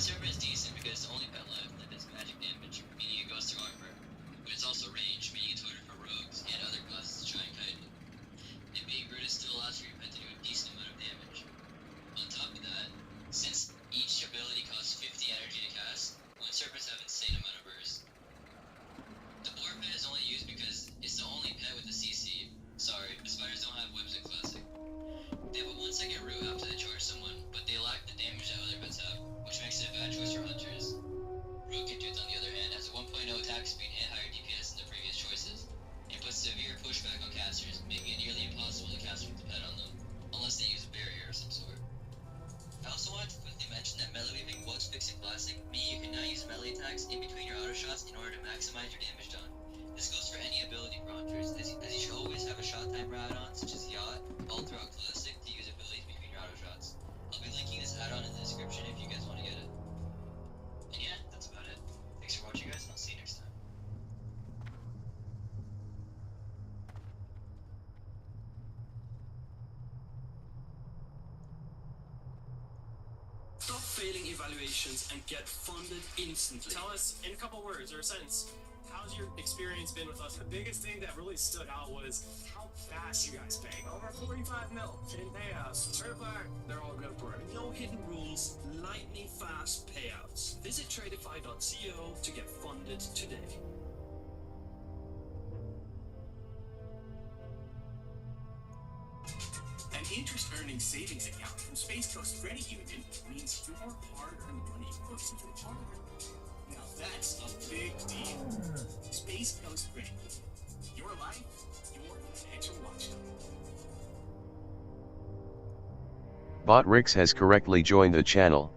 server is decent because it's the only pet left that does magic damage, meaning it goes through armor, but it's also range, meaning it's harder for rogues and other classes to try and kite it. And being Brutus still allows for your pet to do a decent amount of damage. On top of that, since each ability costs 50 energy to cast, one servers have insane amount of burst. The boar pet is only used because it's the only pet with a CC. Sorry, the spiders don't have webs in Classic. They have a 1 second root after they charge someone, but they lack the damage that other pets have, which makes it a bad choice for hunters. Rogue Dudes, on the other hand, has a 1.0 attack speed and higher DPS than the previous choices, and puts severe pushback on casters, making it nearly impossible to cast with the pet on them, unless they use a barrier of some sort. I also wanted to quickly mention that melee weaving was fixed in Classic, meaning you can now use melee attacks in between your auto shots in order to maximize your damage done. This goes for any ability for hunters, as you should always have a shot timer add-on, such as Yacht, all throughout Classic, to use abilities between your auto shots. I'll be linking this add-on in the description if you guys want to get it. And yeah, that's about it. Thanks for watching, guys, and I'll see you next time. Stop failing evaluations and get funded instantly. Tell us in a couple words or a sentence, how's your experience been with us? The biggest thing that really stood out was how fast you guys pay. Over 45 mil in payouts. Certified, they're all good for it. No hidden rules, lightning fast payouts. Visit tradeify.co to get funded today. An interest-earning savings account from Space Coast Credit Union means your hard-earned money goes into the tournament. Now that's a big deal. Space Coast Credit Union. Your life, your financial watchdog. Botrix has correctly joined the channel.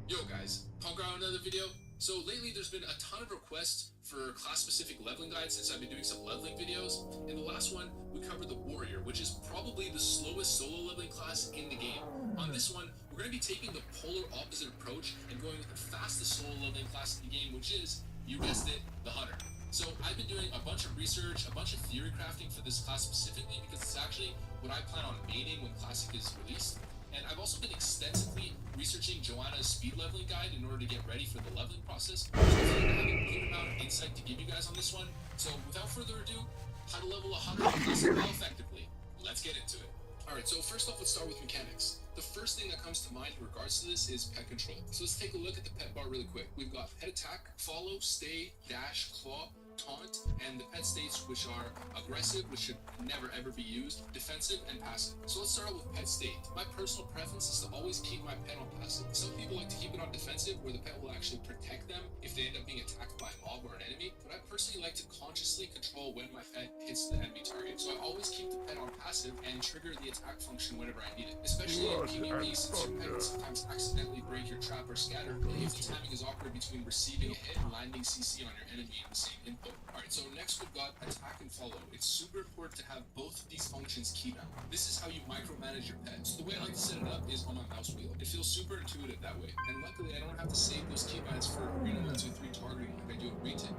Yo guys, punk out another video. So lately there's been a ton of requests for class-specific leveling guides since I've been doing some leveling videos. In the last one, we covered the Warrior, which is probably the slowest solo leveling class in the game. On this one, we're going to be taking the polar opposite approach and going with the fastest solo leveling class in the game, which is, you guessed it, the Hunter. So I've been doing a bunch of research, a bunch of theory crafting for this class specifically because it's actually what I plan on maining when Classic is released. And I've also been extensively researching Joanna's speed leveling guide in order to get ready for the leveling process. So I feel like I have a good amount of insight to give you guys on this one. So without further ado, how to level 100 Classic well effectively. Let's get into it. Alright, so first off, let's start with mechanics. The first thing that comes to mind in regards to this is pet control. So let's take a look at the pet bar really quick. We've got pet attack, follow, stay, dash, claw, taunt, and the pet states which are aggressive, which should never ever be used, defensive, and passive. So let's start out with pet state. My personal preference is to always keep my pet on passive. Some people like to keep it on defensive, where the pet will actually protect them if they end up being attacked by a mob or an enemy, but I personally like to consciously control when my pet hits the enemy target. So I always keep the pet on passive and trigger the attack function whenever I need it. Especially in PvP, since your pet can sometimes accidentally break your trap or scatter, if the timing is awkward between receiving a hit and landing CC on your enemy in the same input. Alright, so next we've got attack and follow. It's super important to have both of these functions keyed out. This is how you micromanage your pet. So the way I like to set it up is on my mouse wheel. It feels super intuitive that way. And luckily I don't have to save those keybinds for Arena 1, 2, 3 targeting like I do at Retail.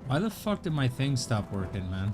Why the fuck did my thing stop working, man?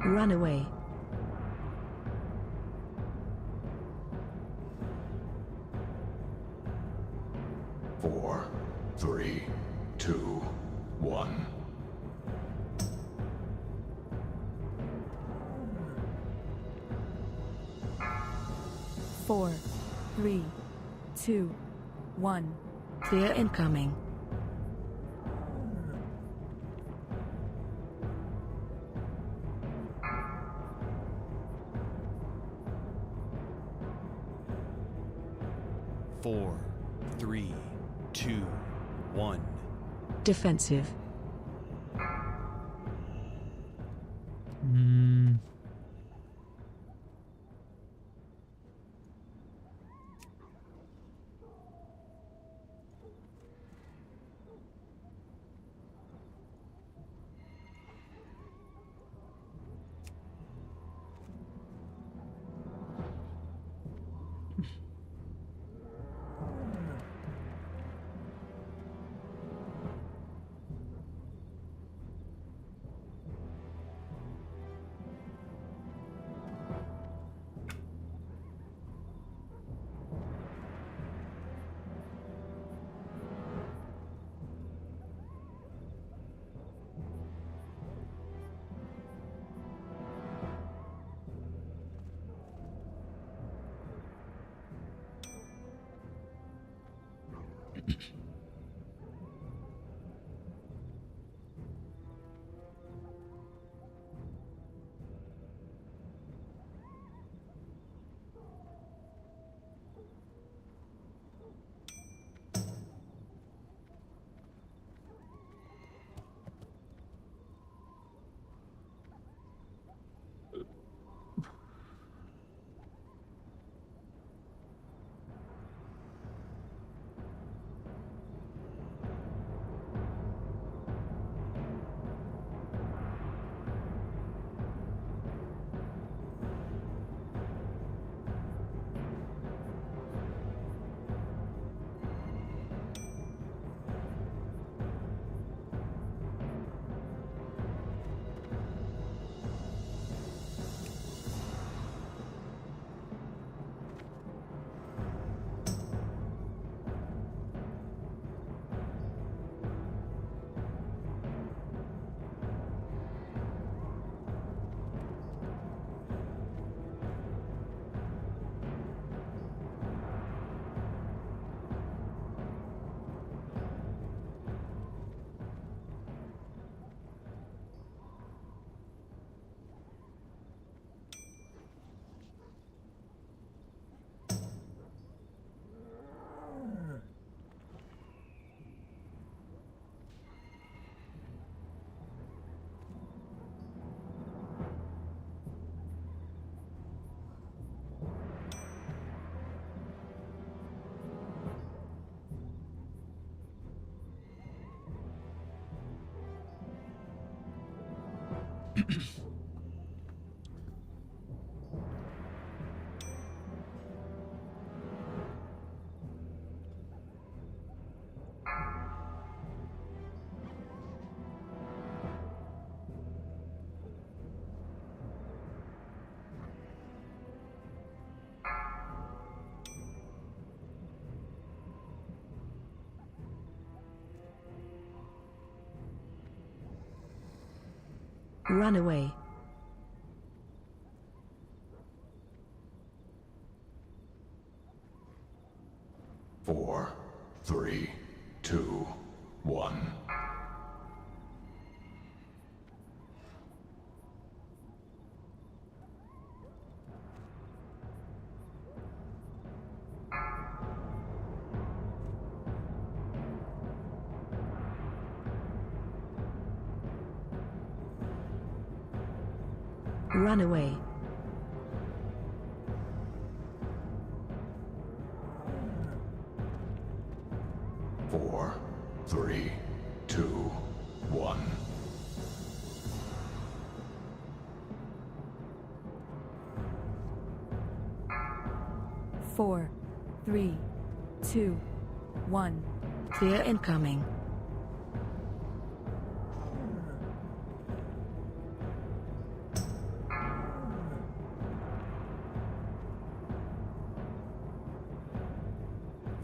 Run away. Four, three, two, one. 4, 3, 2, 1. Clear incoming. 4, 3, 2, 1. Defensive. Run away. Four, three, two, one. Run away. Four, three, two, one. 4, 3, 2, 1. Fear incoming.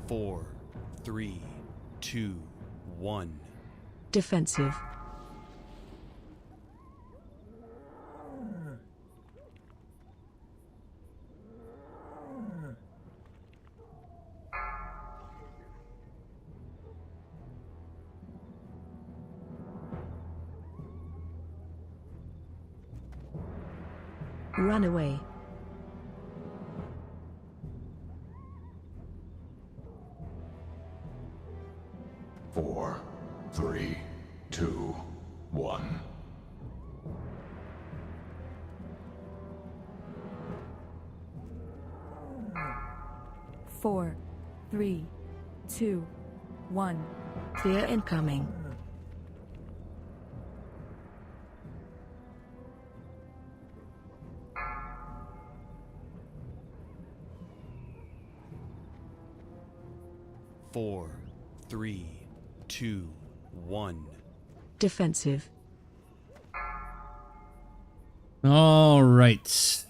Four, three, two, one. Defensive. Run away. 4, 3, 2, 1. 4, 3, 2, 1. Fear incoming. 4, 3, 2, 1. Defensive. All right.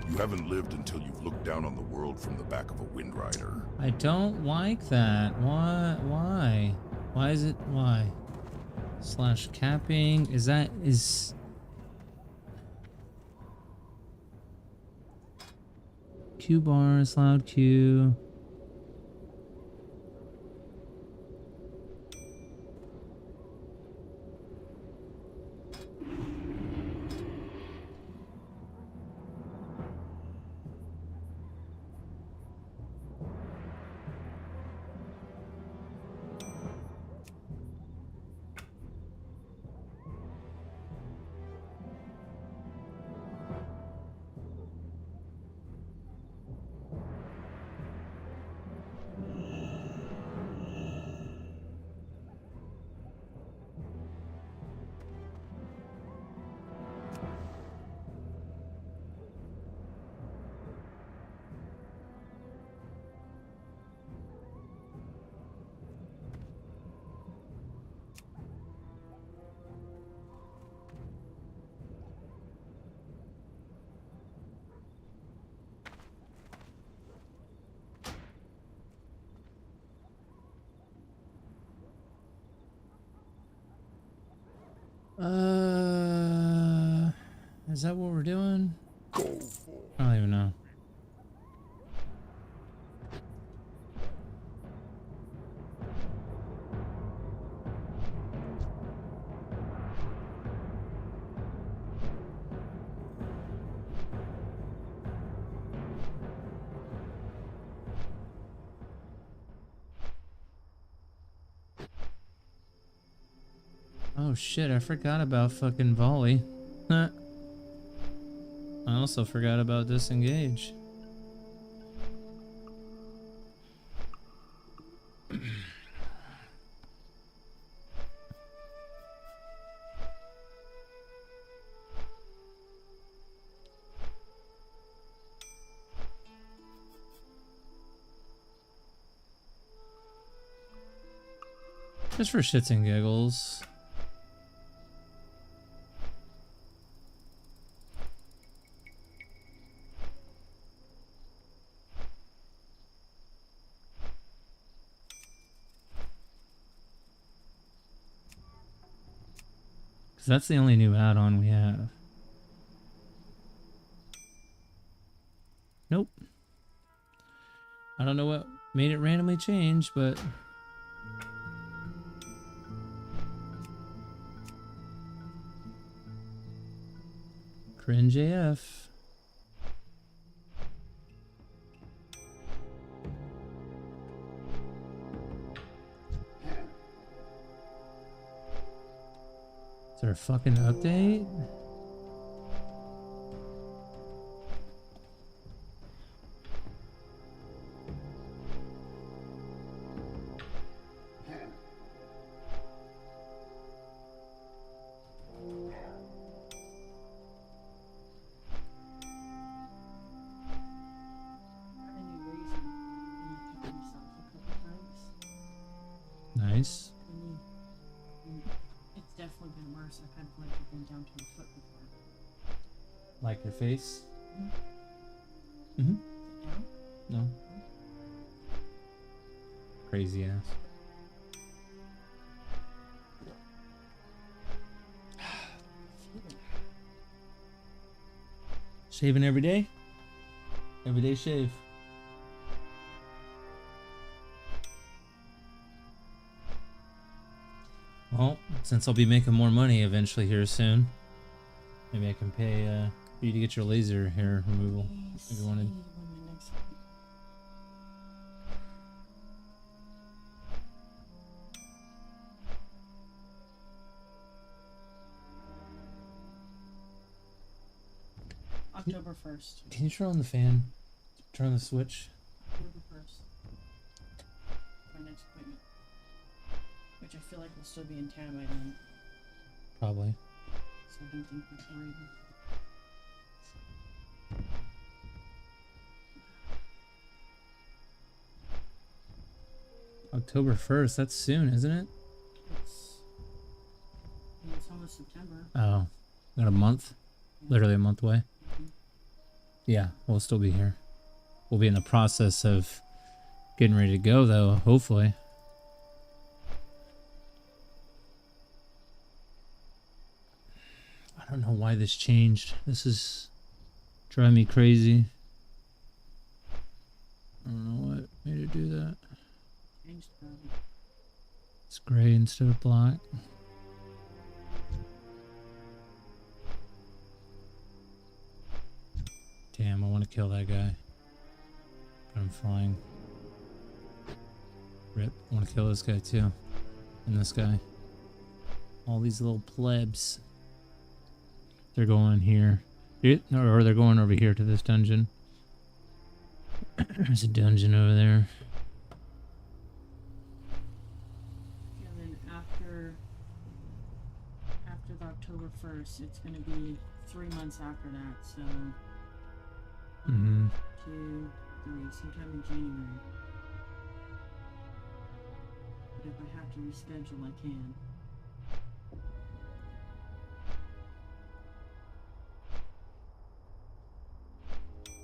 You haven't lived until you've looked down on the world from the back of a Wind Rider. I don't like that. Why? Why is it? Why? Slash capping. Is Q bars, loud Q. Is that what we're doing? I don't even know. Oh shit, I forgot about fucking volley. Huh. I also forgot about disengage. Just for shits and giggles. That's the only new add-on we have. Nope. I don't know what made it randomly change, but... Cringe AF. Is there a fucking update? Nice. It's definitely been worse. I've had blood dripping down to my foot before. Like your face? Mm-hmm. No? Crazy ass. Shaving every day? Every day shave. Well, since I'll be making more money eventually here soon, maybe I can pay for you to get your laser hair removal if you wanted. October 1st. Can you turn on the fan? Turn on the switch? October 1st. My next appointment. Which I feel like will still be in town by then. Probably. So I don't think that's worried. October 1st, that's soon, isn't it? It's almost September. Oh, got a month? Literally a month away? Yeah, we'll still be here. We'll be in the process of getting ready to go, though, hopefully. I don't know why this changed. This is driving me crazy. I don't know what made it do that. It's gray instead of black. Damn, I want to kill that guy. But I'm flying. Rip. I want to kill this guy too. And this guy. All these little plebs. They're going here. Or they're going over here to this dungeon. There's a dungeon over there. And then after the October 1st, it's going to be 3 months after that, so... 1, 2, 3, sometime in January. But if I have to reschedule, I can.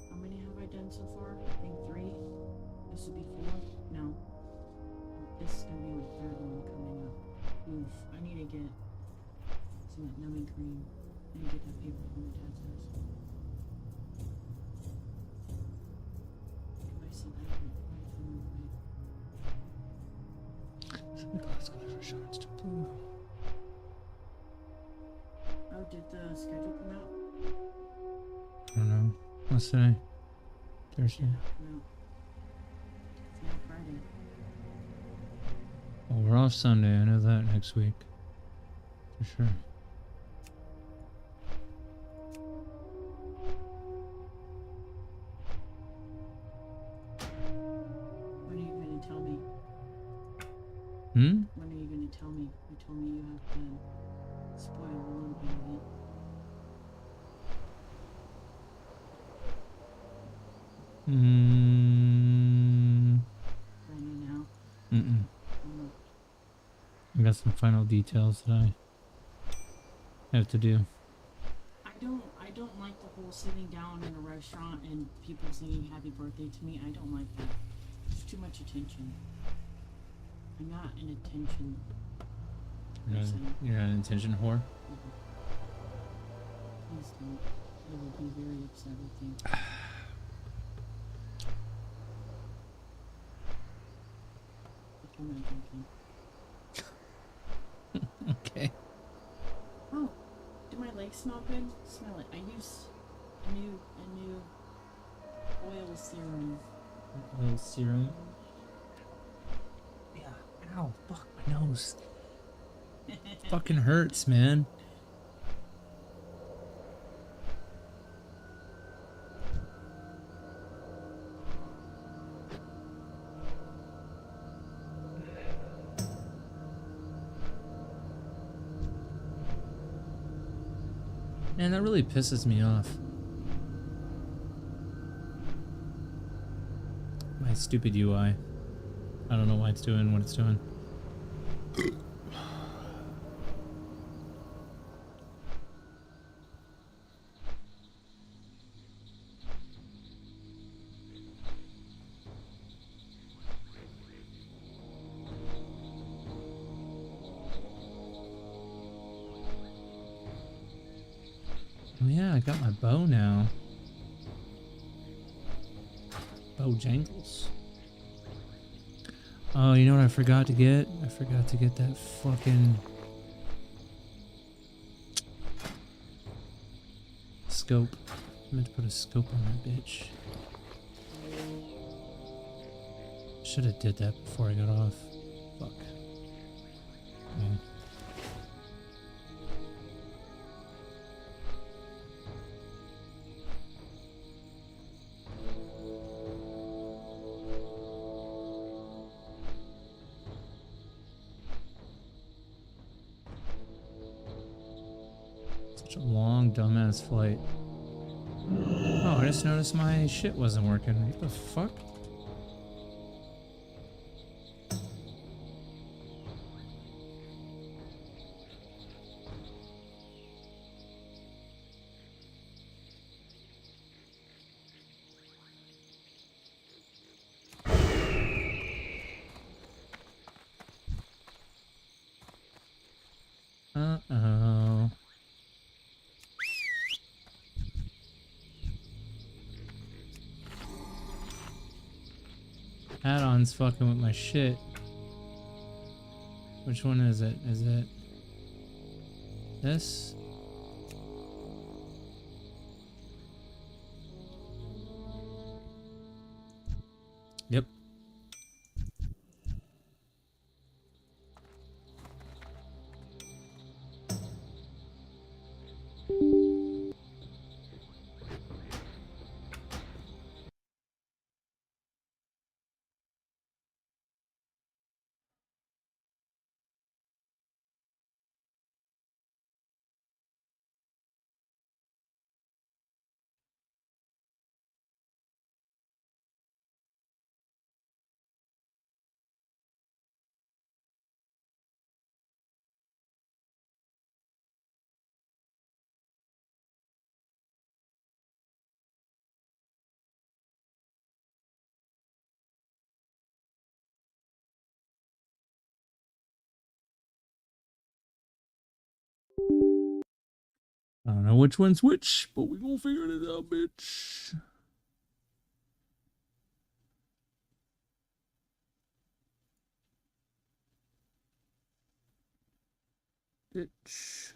How many have I done so far? I think 3. This would be 4. No. This is gonna be my 3rd one coming up. Oof. I need to get some of that numbing cream. I need to get that paper from my dad's house. If I still have it, I can move it. Sunglass color for shorts to blue. Oh, did the schedule come out? I don't know. What's today? Thursday. No. It's now Friday. Well, we're off Sunday. I know that next week. For sure. When are you going to tell me? Hmm? When are you going to tell me? You told me you have to spoil a little bit of it. I got some final details that I have to do. I don't like the whole sitting down in a restaurant and people singing happy birthday to me. I don't like that. It's too much attention. I'm not an attention person. You're not an attention whore? Please don't. I will be very upset with you. I'm not joking. Okay. Oh, do my legs smell good? Smell it. I use a new oil serum. Oil serum? Yeah. Ow, fuck my nose. Fucking hurts, man. Man, that really pisses me off. My stupid UI. I don't know why it's doing what it's doing. Oh yeah, I got my bow now. Bojangles. Oh, you know what I forgot to get? I forgot to get that fucking scope. I meant to put a scope on that bitch. Should have did that before I got off. Fuck. Yeah. Such a long, dumbass flight. Oh, I just noticed my shit wasn't working. What the fuck? Uh-oh. Add-on's fucking with my shit. Which one is it? Is it this? Yep. I don't know which one's which, but we gonna figure it out, bitch. Bitch.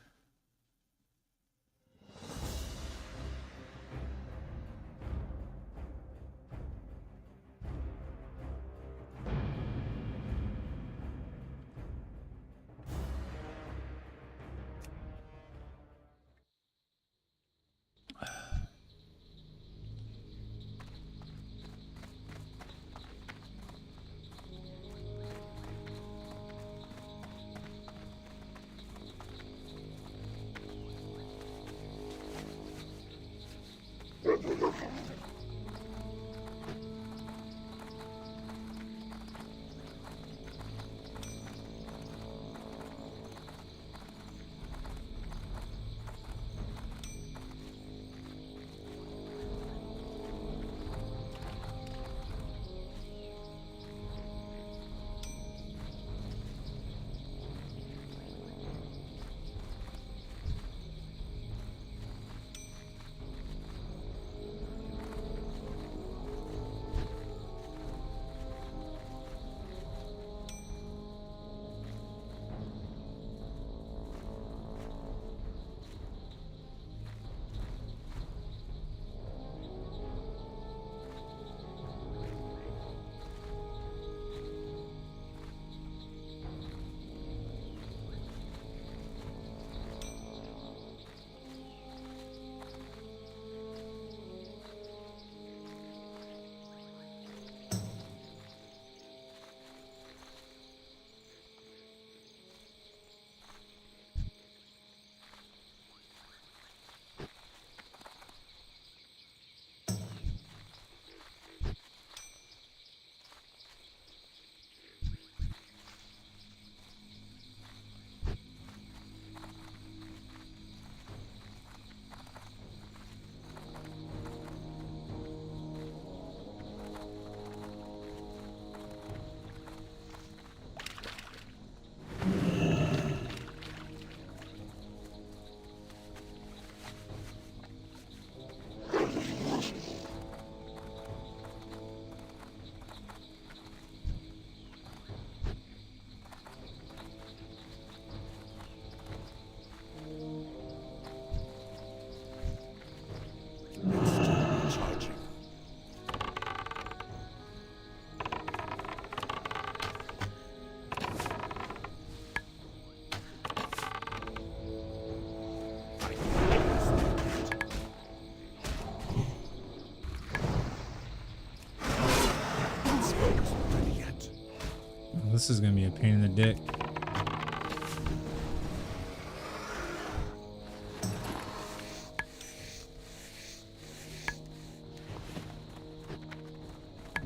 this is gonna be a pain in the dick.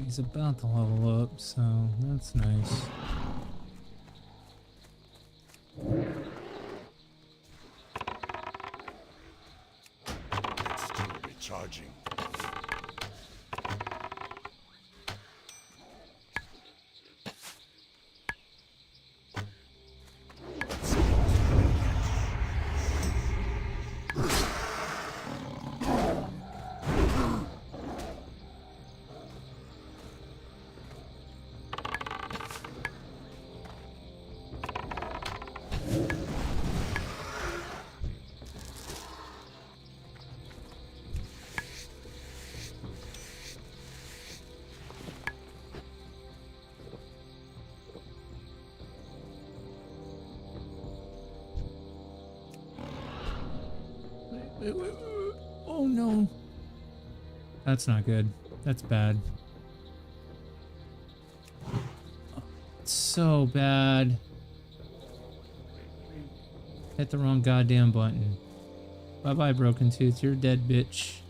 He's about to level up, so that's nice. It's still recharging. Wait. Oh no. That's not good. That's bad. It's so bad. Hit the wrong goddamn button. Bye bye, Broken Tooth. You're dead, bitch.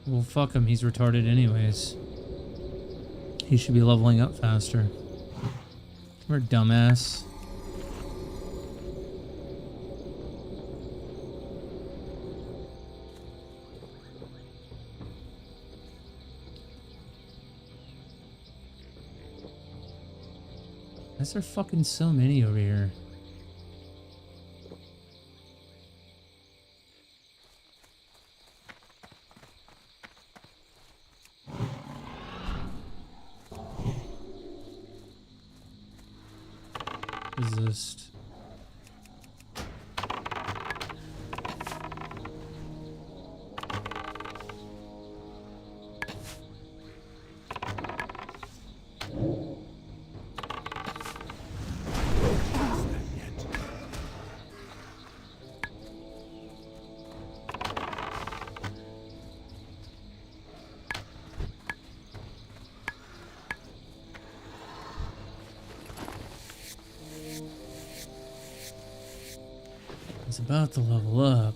Well, fuck him. He's retarded anyways. He should be leveling up faster. We're dumbass. Why is there fucking so many over here? Resist. He's about to level up.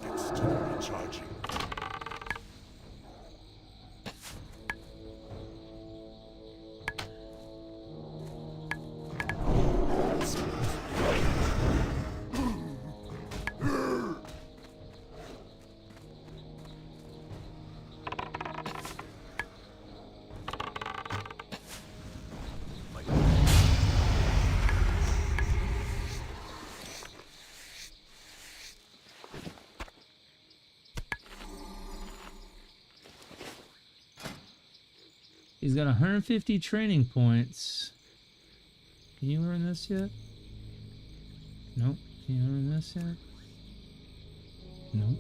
It's still recharging. He's got 150 training points. Can you earn this yet? Nope. Can you earn this yet? Nope.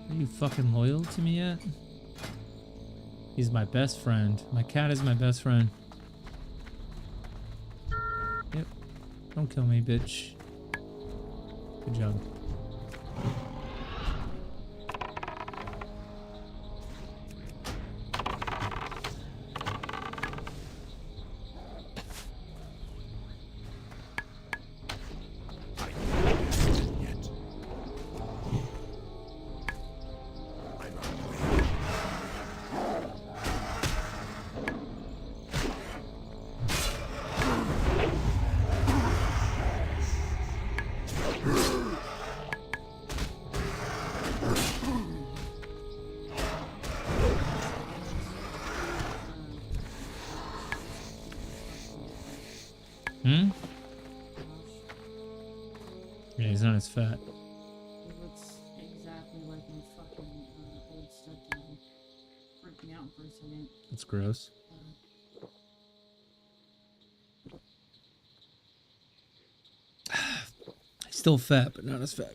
Are you fucking loyal to me yet? He's my best friend. My cat is my best friend. Yep. Don't kill me, bitch. Good job. Hmm? Yeah, he's not as fat. It looks exactly like my fucking old study. Freaked me out for a second. That's gross. Still fat, but not as fat.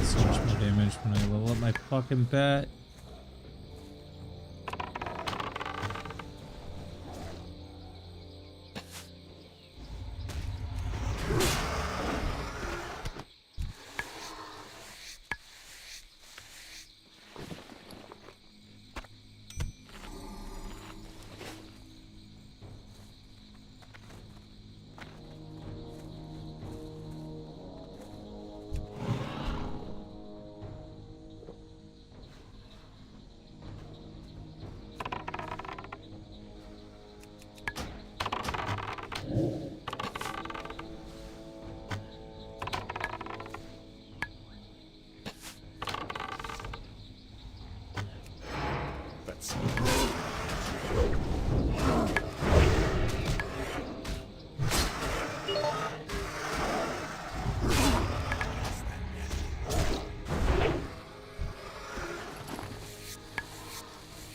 So much more damage when I level up my fucking bat.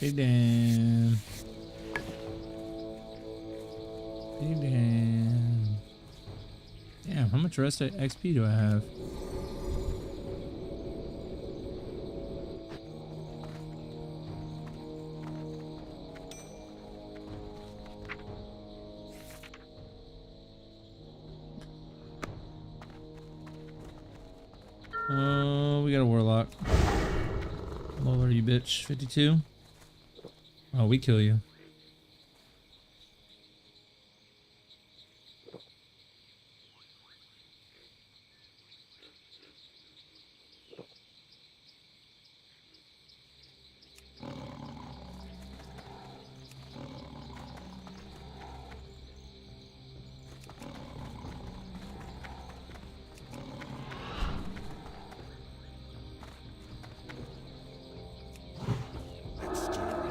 Hey, Dan. Hey, Dan. Damn, how much rest XP do I have? Oh, we got a warlock. What are you, bitch? 52? Oh, we kill you.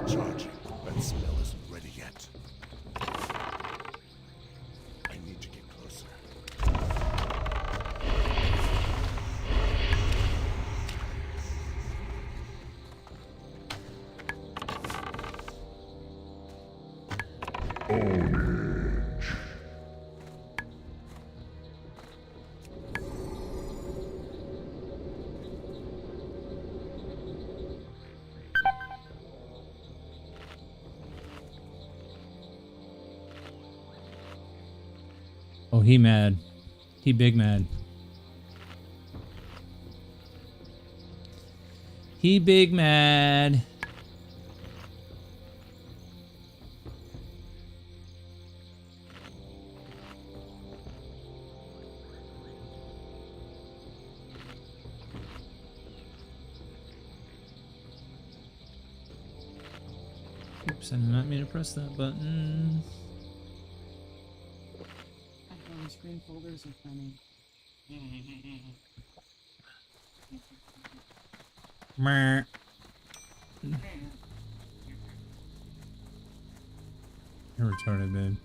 Charging. That spell isn't ready yet. I need to get closer. Ownage. Oh, he mad. He big mad. He big mad. Oops, I did not mean to press that button. Screen folders are funny. Meh. You're retarded, babe.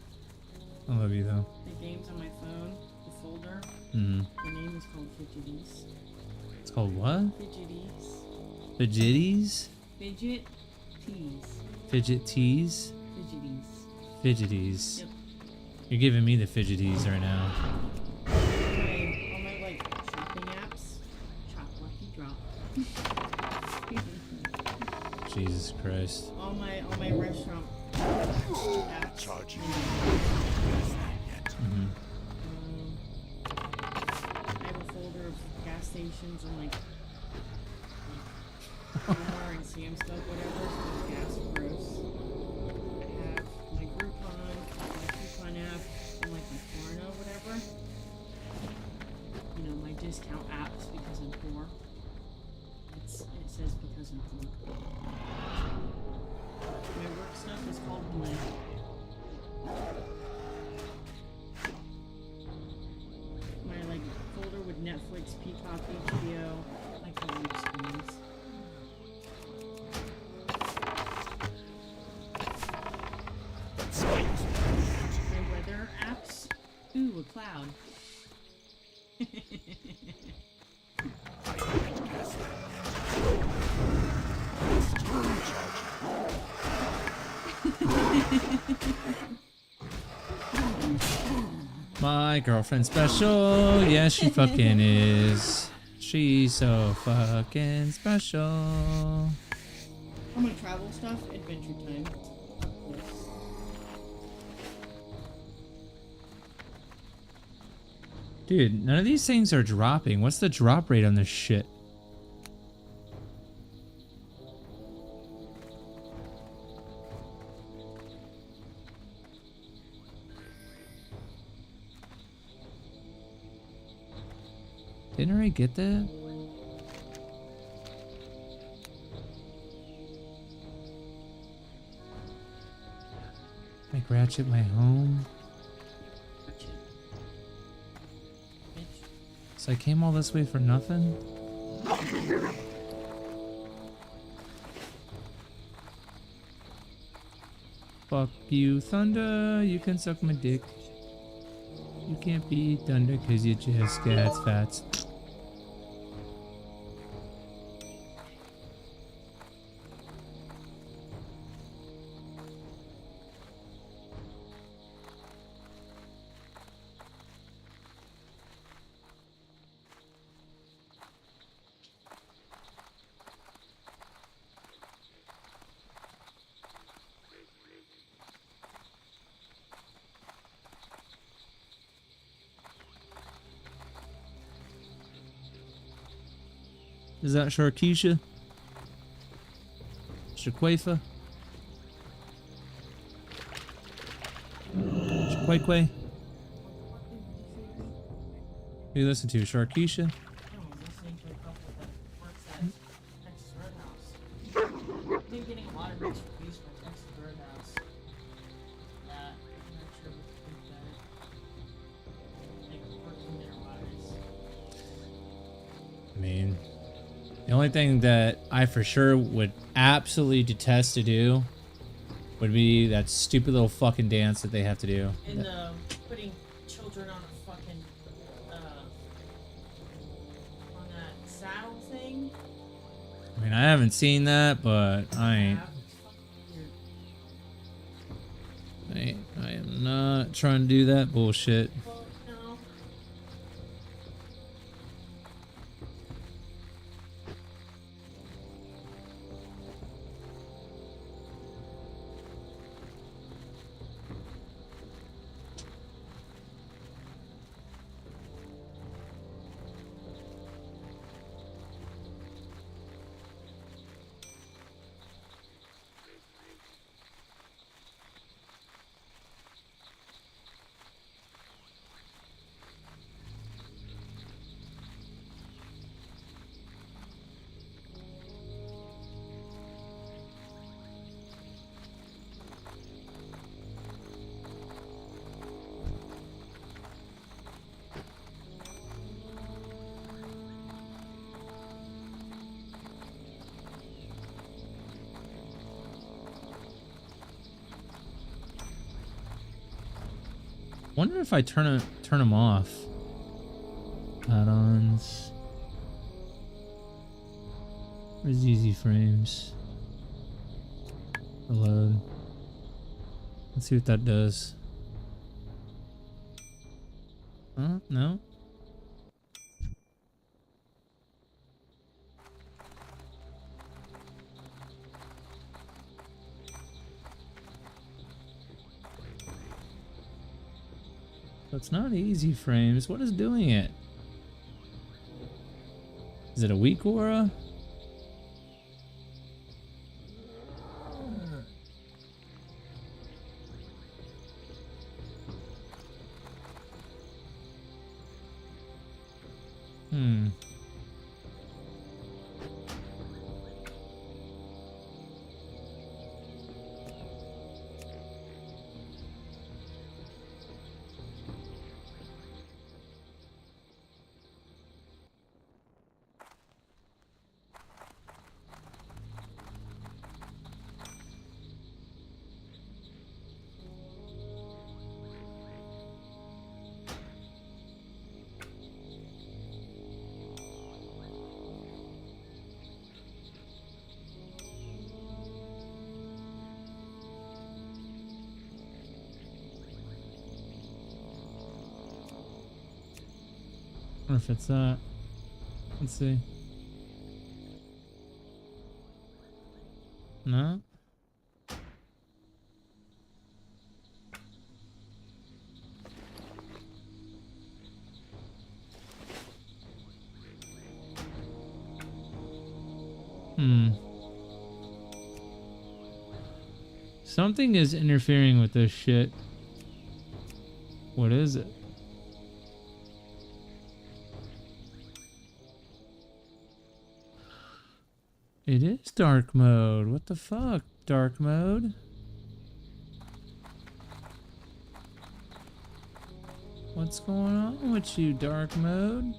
I love you though. The games on my phone, the folder, Mm-hmm. the name is called Fidgeties. It's called what? Fidgeties. Fidgeties? Fidget teas. Fidget teas? Fidgeties. Fidgeties. Yep. You're giving me the fidgeties right now. Jesus Christ. All my restaurant apps. Charging. Mm-hmm. I have a folder of gas stations and like Walmart and Sam's Club, whatever. It's called Gas Gross. I have my Groupon, my coupon app, and like my Klarna, whatever. You know, my discount apps because I'm poor. It says because I'm poor. My work stuff is called Blend. My like folder with Netflix, Peacock, HBO, like the week screens. My weather apps. Ooh, a cloud. My girlfriend special. Yeah, she fucking is. She's so fucking special. All my travel stuff, Adventure Time. Yes. Dude, none of these things are dropping. What's the drop rate on this shit? Didn't I get that? Like Ratchet my home? So I came all this way for nothing? Fuck you, Thunder. You can suck my dick. You can't be Thunder because you just got fats. Is that Sharkeisha? Shaquafa? Shaquaque? Who you listen to? Sharkeisha? No, I'm listening to a couple that works at Texas Roadhouse. I've been getting a lot of mixed reviews from Texas Roadhouse. That, I'm not sure what to think about it. Like, working there wise. I mean, the only thing that I for sure would absolutely detest to do would be that stupid little fucking dance that they have to do. And putting children on a fucking, on that saddle thing. I mean, I haven't seen that, but I am not trying to do that bullshit. Well, no. Wonder if I turn them off. Add-ons. Where's easy frames? Reload. Let's see what that does. Huh? No? So it's not easy frames. What is doing it? Is it a weak aura? Hmm. I wonder if it's that. Let's see. No? Hmm. Something is interfering with this shit. What is it? It is dark mode. What the fuck? Dark mode? What's going on with you, dark mode?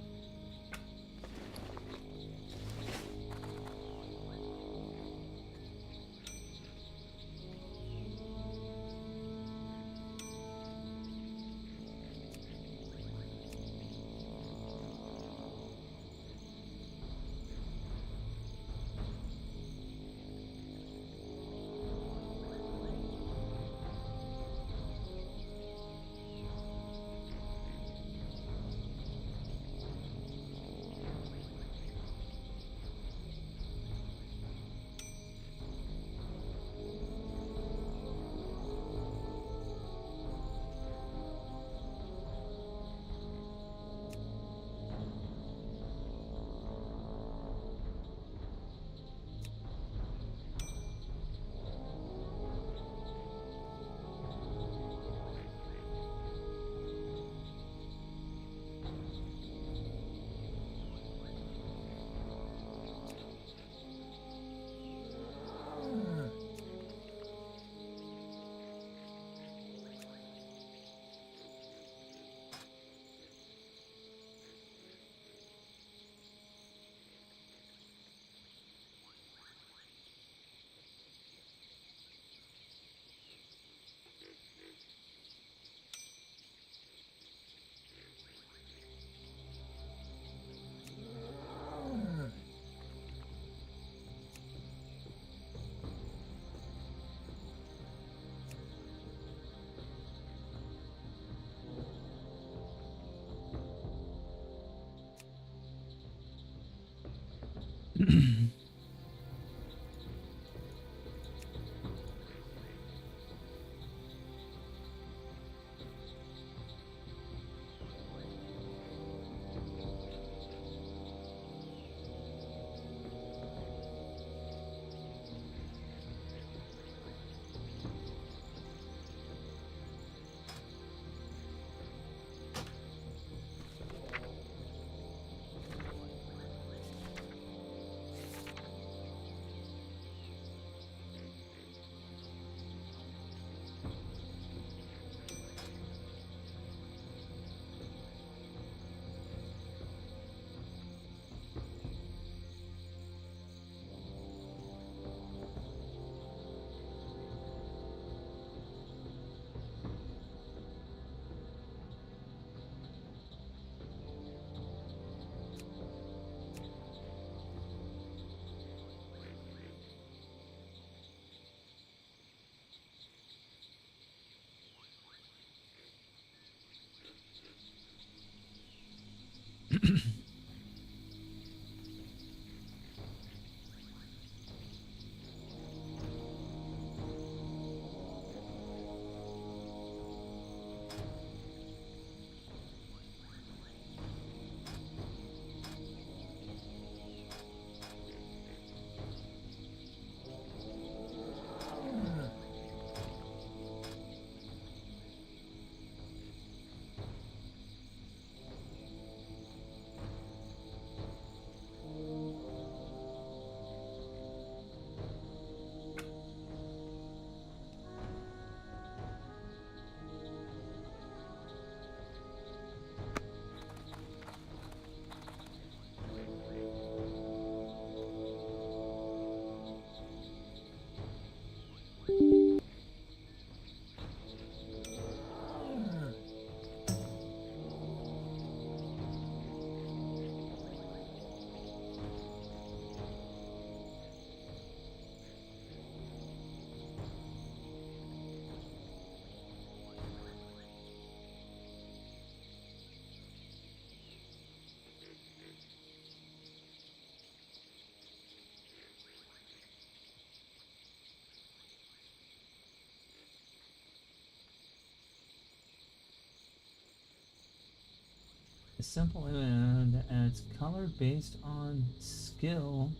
simple image that adds color based on skill.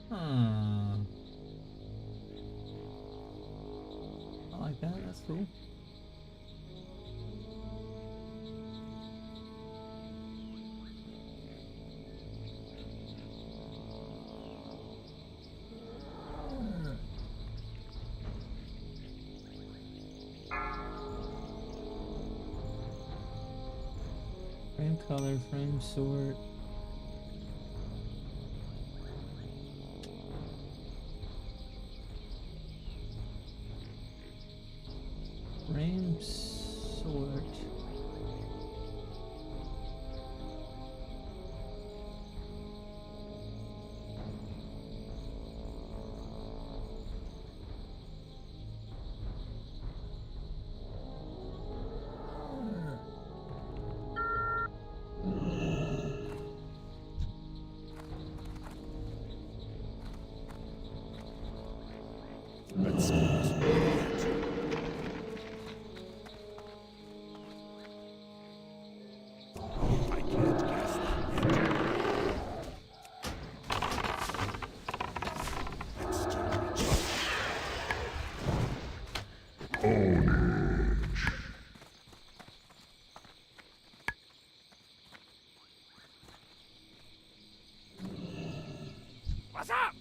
Huh. I like that, that's cool. Frame color, frame sort. Frame sort. What's up?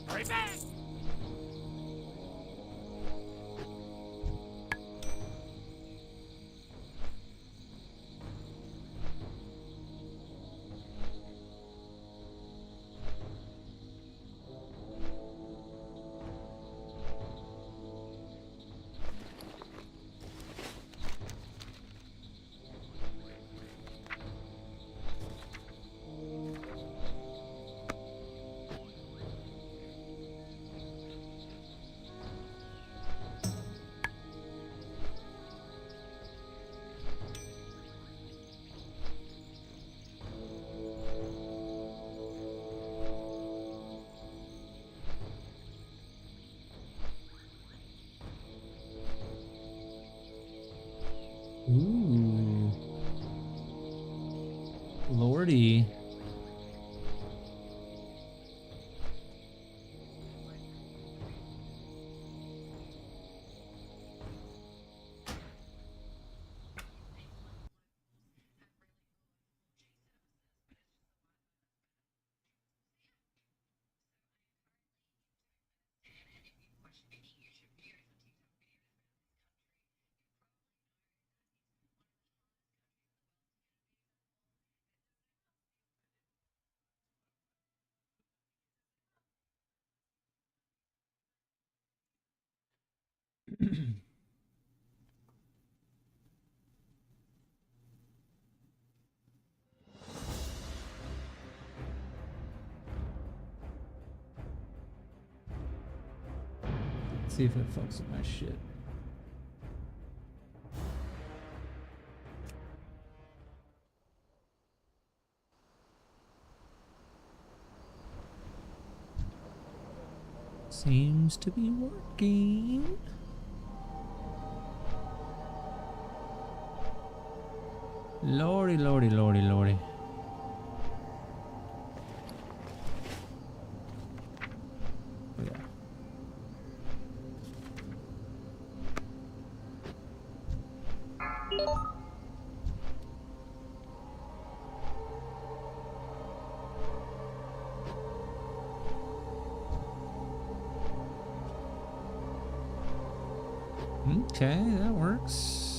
Hurry back! Ooh. Lordy. See if it fucks with my shit. Seems to be working. Lordy, lordy, lordy, lordy. Oh, yeah. Okay, that works.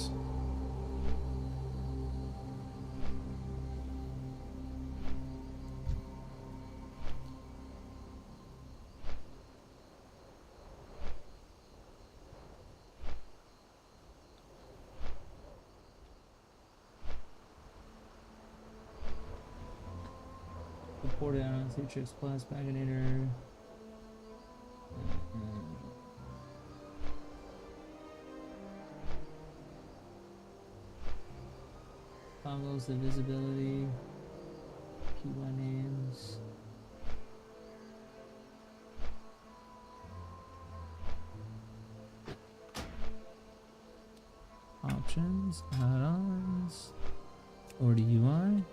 Pour down on Citrix Plus Paginator. Toggles the visibility. Keyword names. Options, add-ons, or the UI.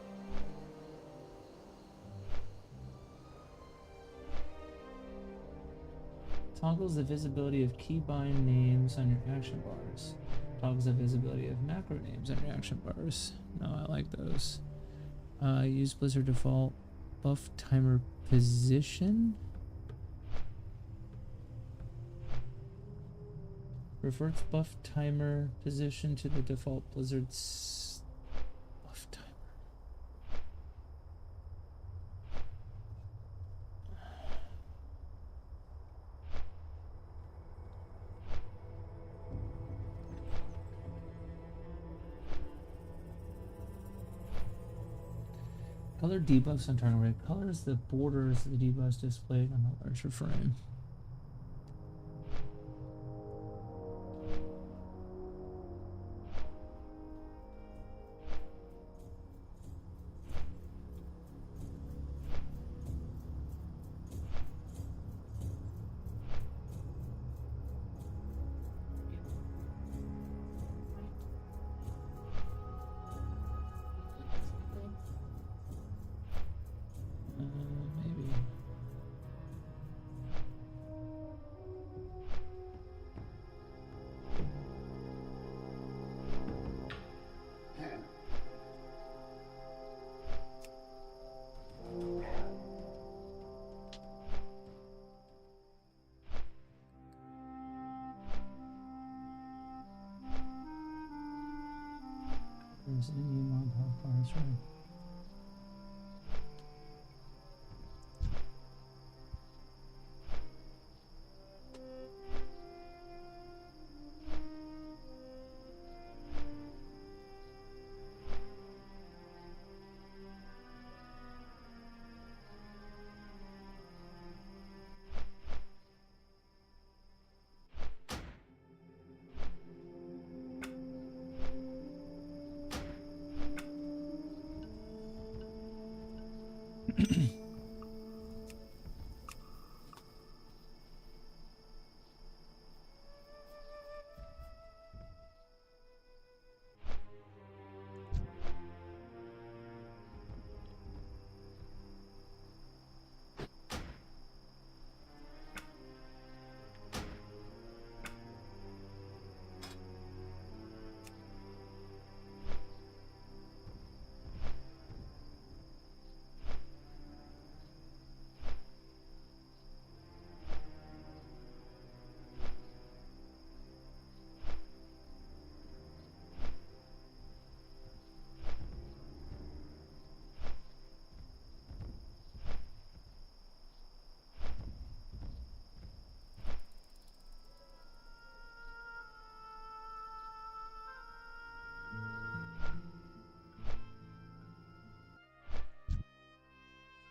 Toggles the visibility of keybind names on your action bars. Toggles the visibility of macro names on your action bars. No, I like those. Use Blizzard default buff timer position. Reverts buff timer position to the default Blizzard's buff timer. Color debuffs on target rate. Colors the borders of the debuffs displayed on the larger frame. Maybe. There's any mod health bars, right?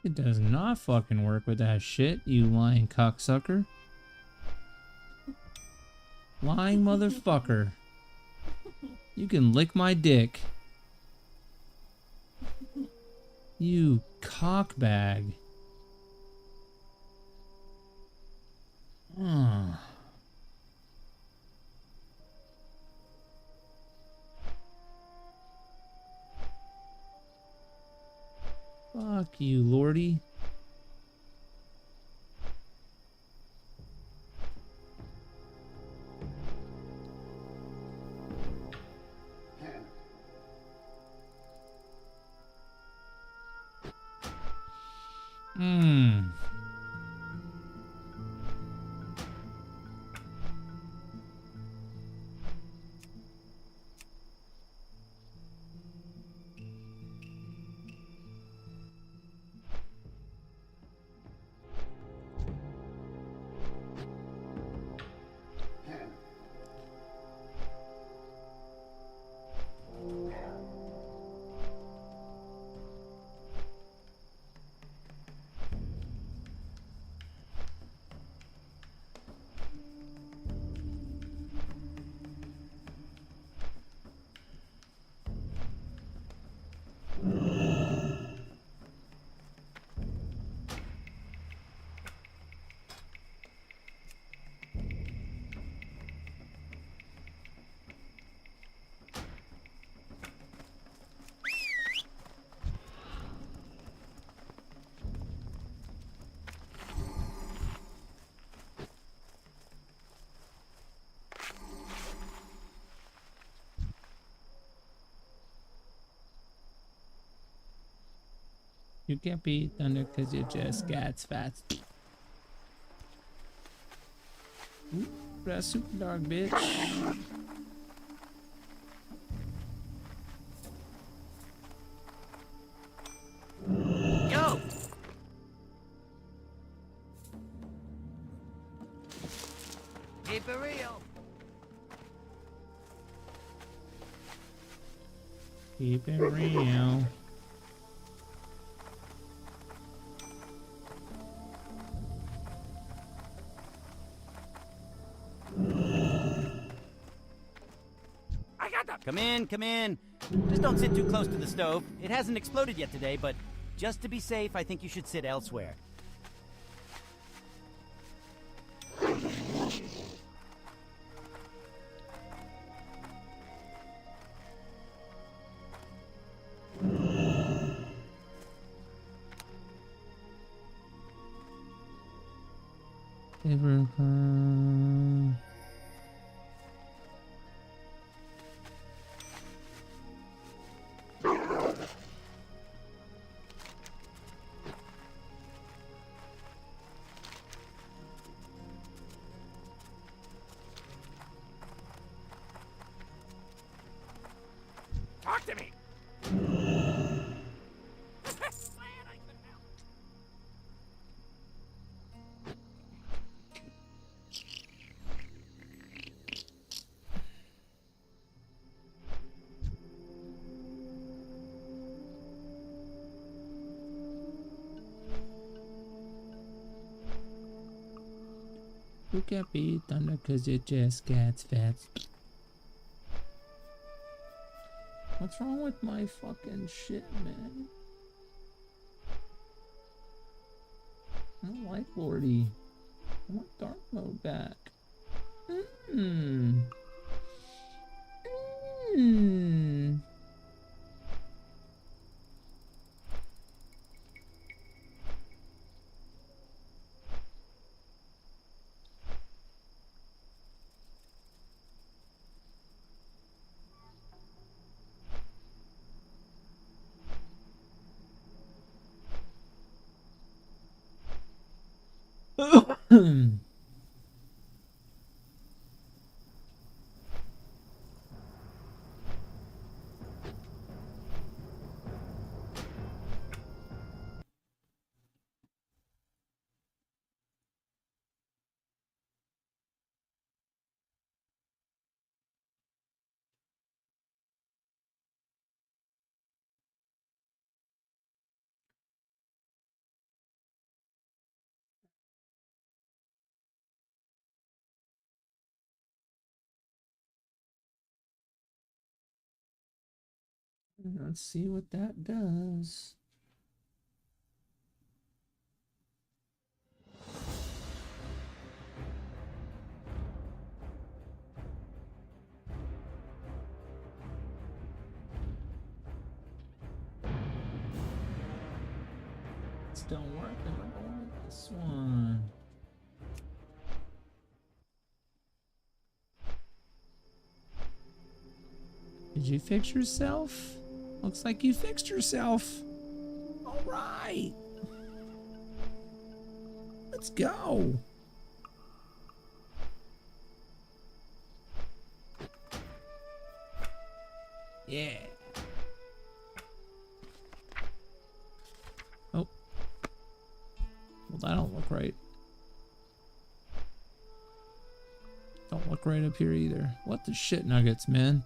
It does not fucking work with that shit, you lying cocksucker. Lying motherfucker. You can lick my dick. You cockbag. Fuck you, Lordy. You can't beat thunder because you just got fat. Ooh, that's super dark, bitch. Yo! Keep it real. Keep it real. I got them. Come in, come in. Just don't sit too close to the stove. It hasn't exploded yet today, but just to be safe, I think you should sit elsewhere. Talk to me. You can't beat thunder because you just got fat. What's wrong with my fucking shit, man? I don't like Lordy. I want dark mode back. Let's see what that does. It's don't work, and we're going with this one. Did you fix yourself? Looks like you fixed yourself. All right. Let's go. Yeah. Oh. Well, that don't look right. Don't look right up here either. What the shit nuggets, man?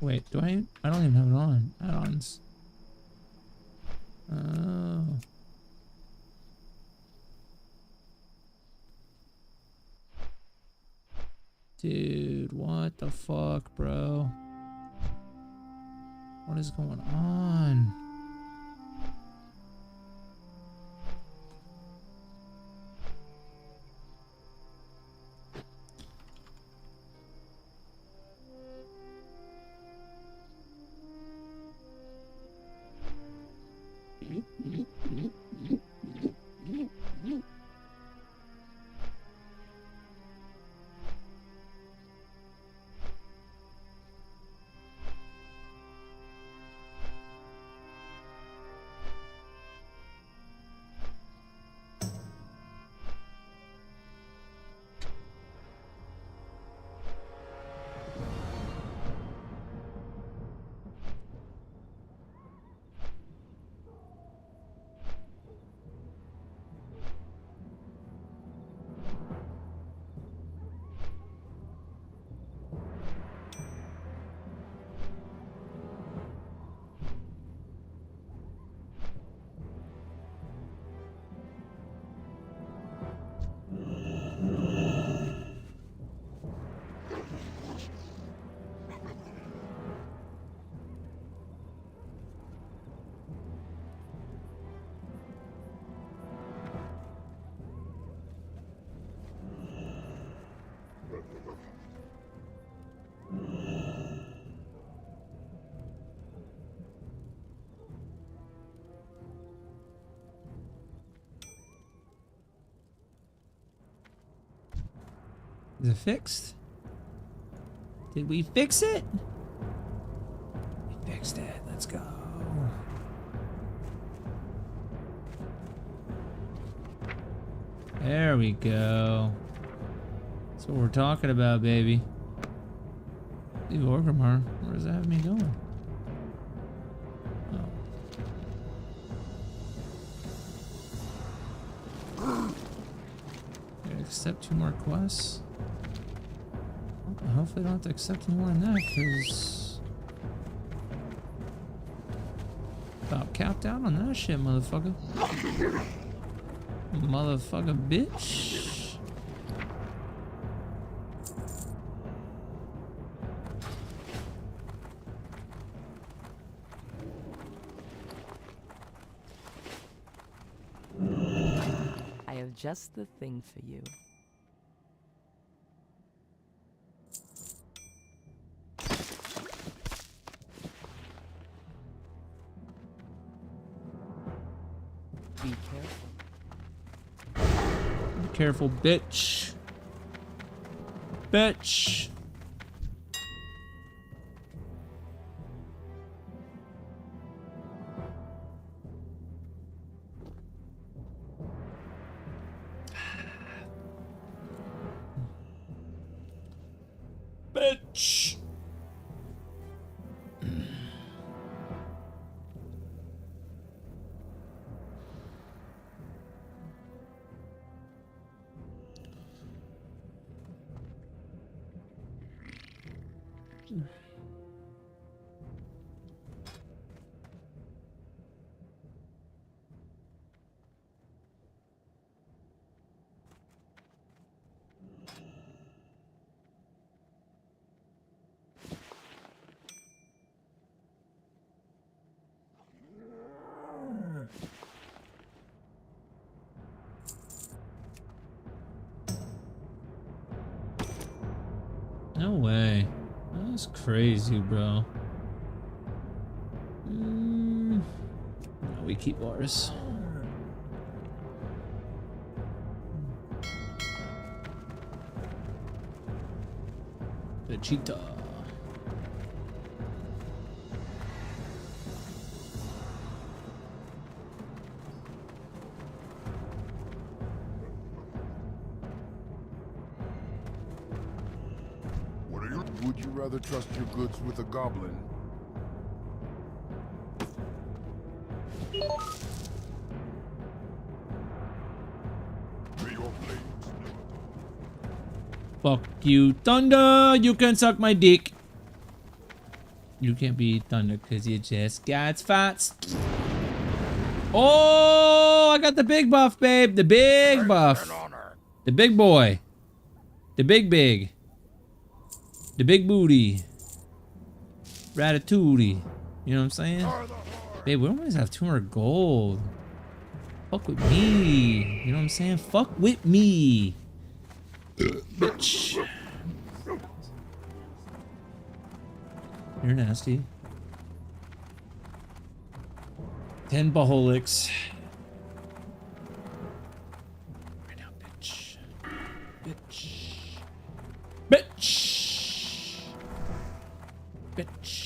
Wait, do I don't even have it on. Add-ons. Oh. Dude, what the fuck, bro? What is going on? Is it fixed? Did we fix it? We fixed it. Let's go. There we go. That's what we're talking about, baby. Leave Orgrimmar. Where does that have me going? Oh. Gotta accept 2 more quests. Hopefully I don't have to accept any more than that, because about capped out on that shit, motherfucker. Motherfucker, bitch. I have just the thing for you. Be careful. Be careful, bitch. Bitch. Bitch. No way. That's crazy, bro. No, we keep ours. The cheetah. Would you rather trust your goods with a goblin? May your blades never Fuck you, Thunder! You can suck my dick. You can't be Thunder because you just got fat. Oh, I got the big buff, babe. The big buff. The big boy. The big. The big booty. Ratatouille. You know what I'm saying? Babe, we always have 200 gold. Fuck with me. You know what I'm saying? Fuck with me. Bitch. You're nasty. Pinballholics. Right now, bitch. Bitch. Bitch. Bitch.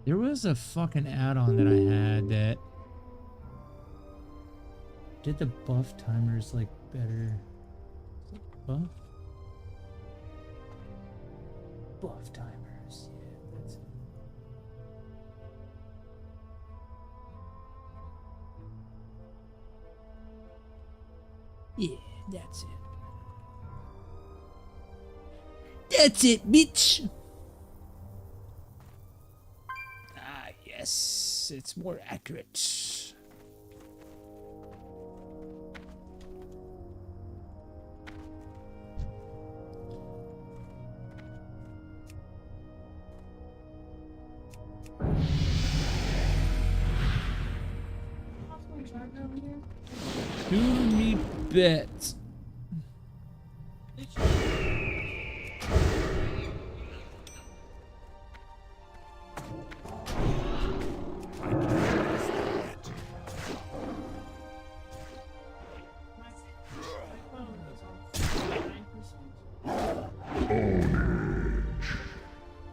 There was a fucking add-on that I had that did the buff timers like better. Buff? Buff timers, yeah, that's it. Yeah, that's it. That's it, bitch! Ah, yes, it's more accurate. Do me bet.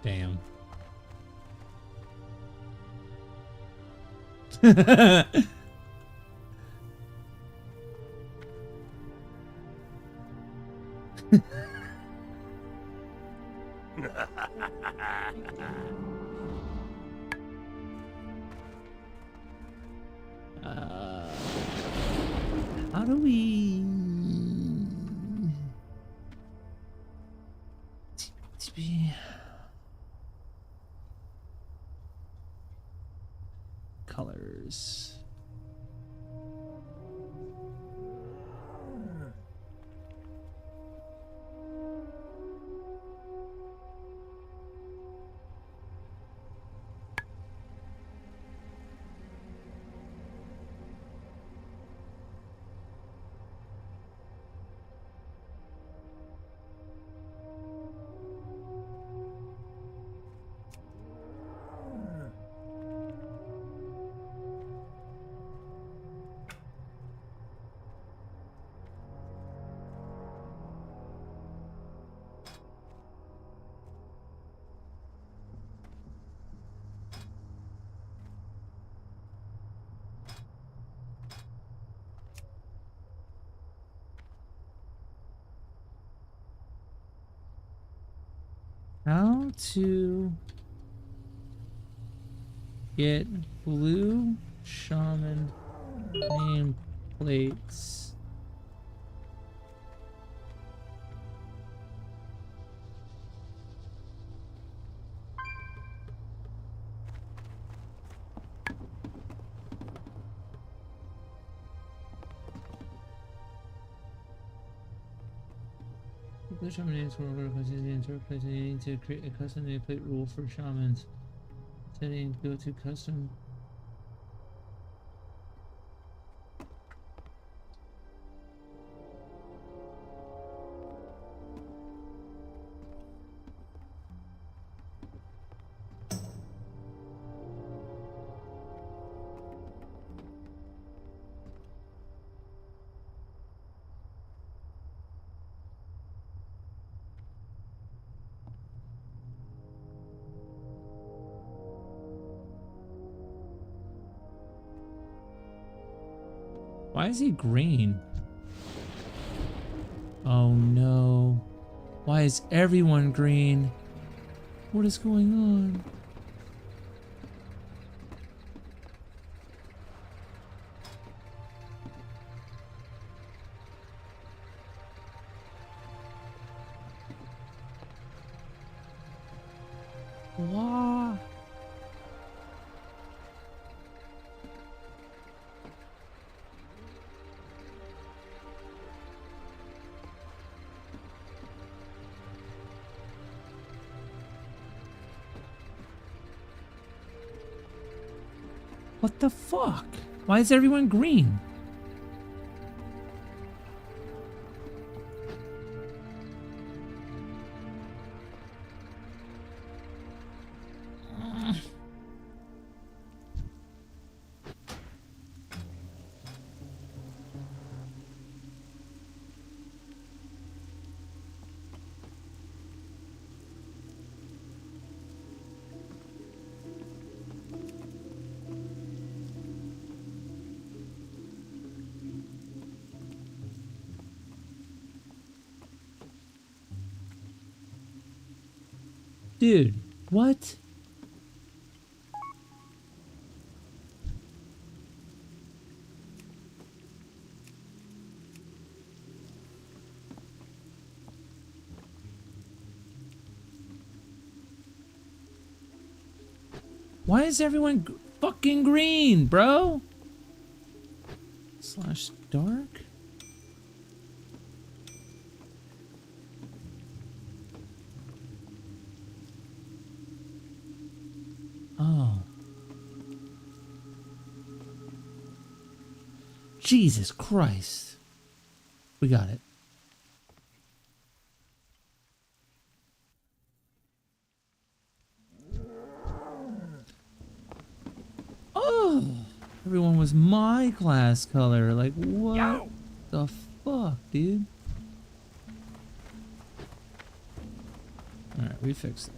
Damn. How do we to be colors? How to get blue shaman nameplates. Blue shaman names will work with the interface. You need to create a custom nameplate rule for shamans. Setting go to custom. Why is he green? Oh no. Why is everyone green? What is going on? Why? What the fuck? Why is everyone green? Dude, what? Why is everyone fucking green, bro? Slash dark? Oh. Jesus Christ. We got it. Oh. Everyone was my class color. Like, what the fuck, dude? Alright, we fixed it.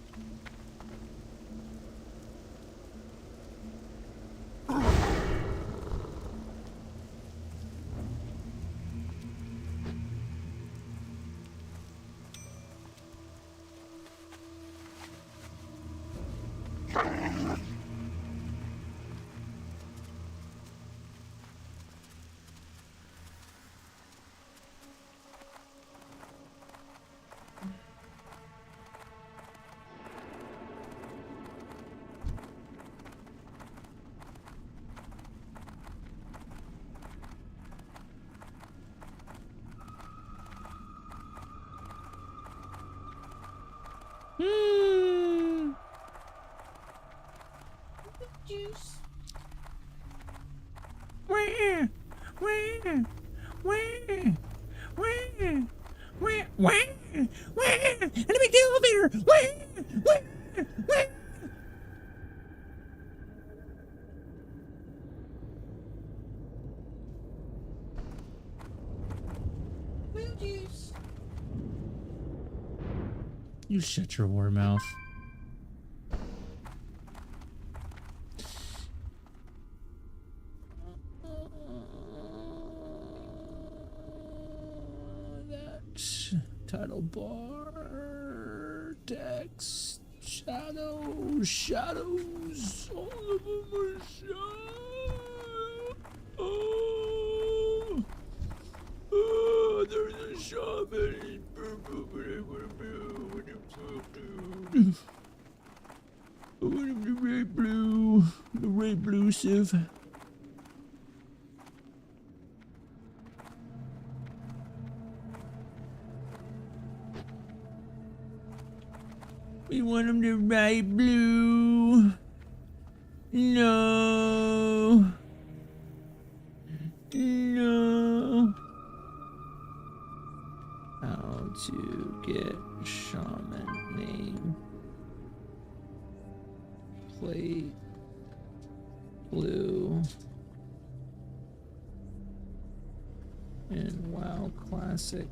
Juice. And a big elevator. Blue juice. You shut your war mouth. Title bar, text, shadows, all of them are shadows. Oh, there's a shaman. The ray blue sieve. We want him to write blue. No. No. How to get shaman name. Plate. Blue. And WoW Classic.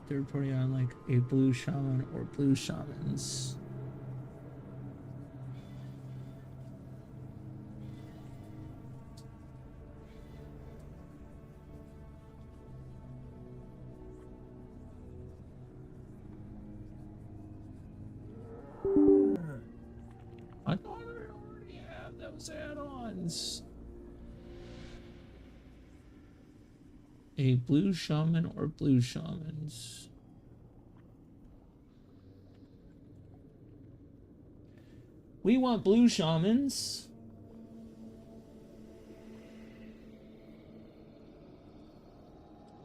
Third party on like a blue shaman or blue shamans. ones. A blue shaman or blue shamans? We want blue shamans.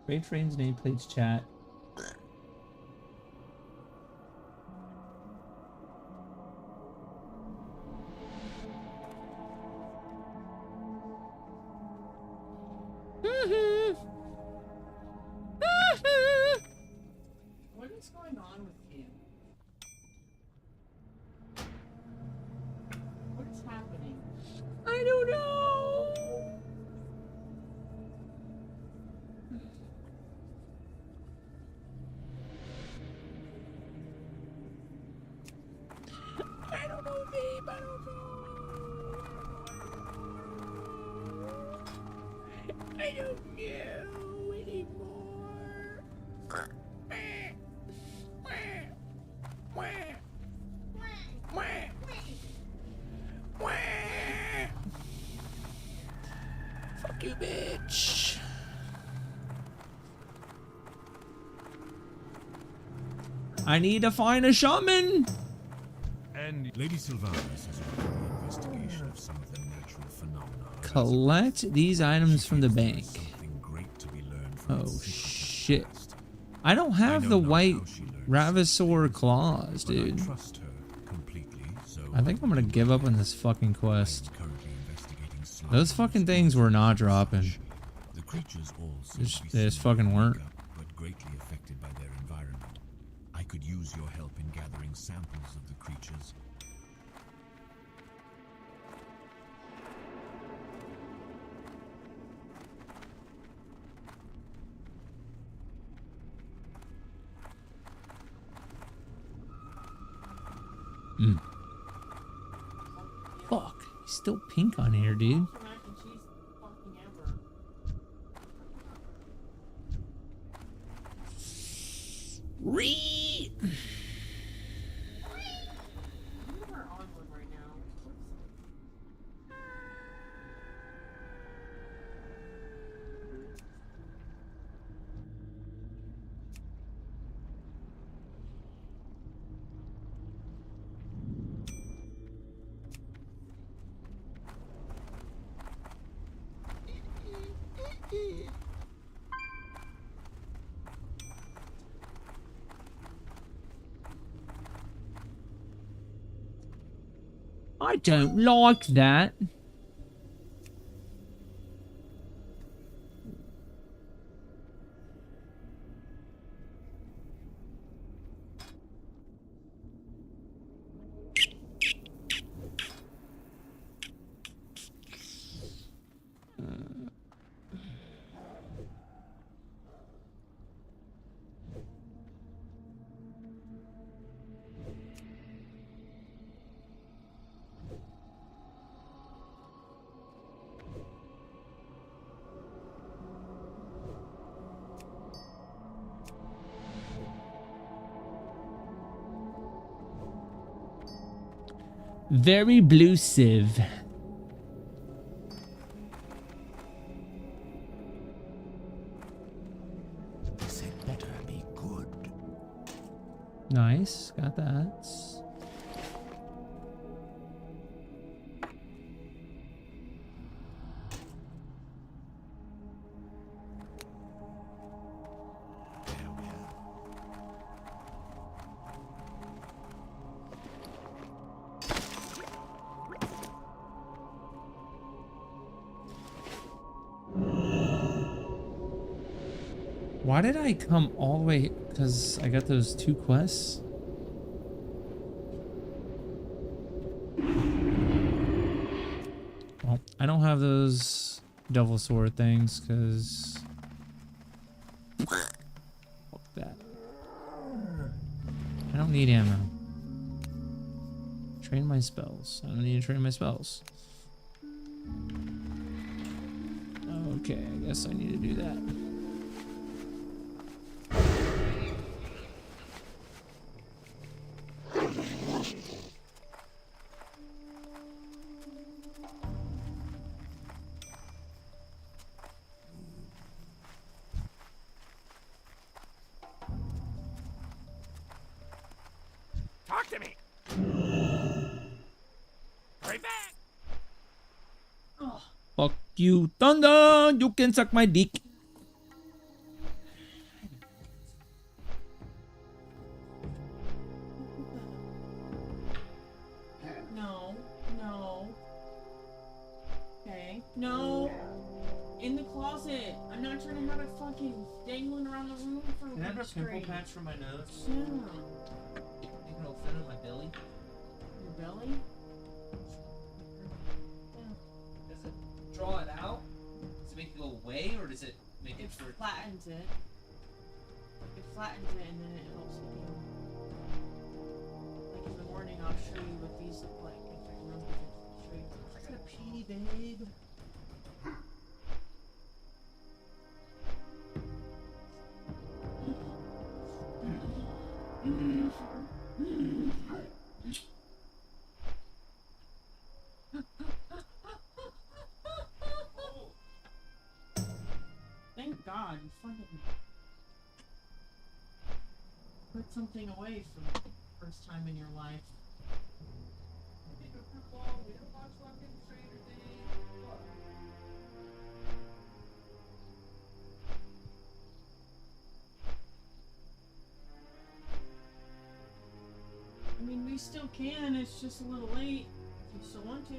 Great Frames nameplates chat. What is going on with you? What is happening? I don't know. I don't know, babe. I don't know. I don't know anymore. Fuck you, bitch. I need to find a shaman. And Lady Sylvanas has ordered an investigation of some of the natural phenomena. Collect these items from the bank. Oh shit. I don't have the white Ravasaur claws, dude. I think I'm gonna give up on this fucking quest. Those fucking things were not dropping. They just fucking weren't. But greatly affected by their environment. I could use your help in gathering samples of the creatures. Fuck. He's still pink on here, dude. Re. I don't like that. Very bluesive. This had better be good. Nice, got that. Why did I come all the way? Because I got those 2 quests? Well, I don't have those Devil Sword things, because... Fuck that. I don't need ammo. Train my spells. I don't need to train my spells. Okay, I guess I need to do that. to me! Right back! Oh. Fuck you, Thunder! You can suck my dick. No. No. Okay. No. In the closet. I'm not trying to have it fucking dangling around the room for a Can I have a week pimple straight. patch for my nose? Yeah. Think it'll fit on my belly? Your belly? Does it draw it out? Does it make it go away, or does it make it for... Flattens it. It flattens it and then it helps it heal. Like in the morning I'll show you what these look like if I remember to show you. I gotta pee, babe. Thank God you fucking put something away for the first time in your life. I mean, we still can, it's just a little late, if you still want to.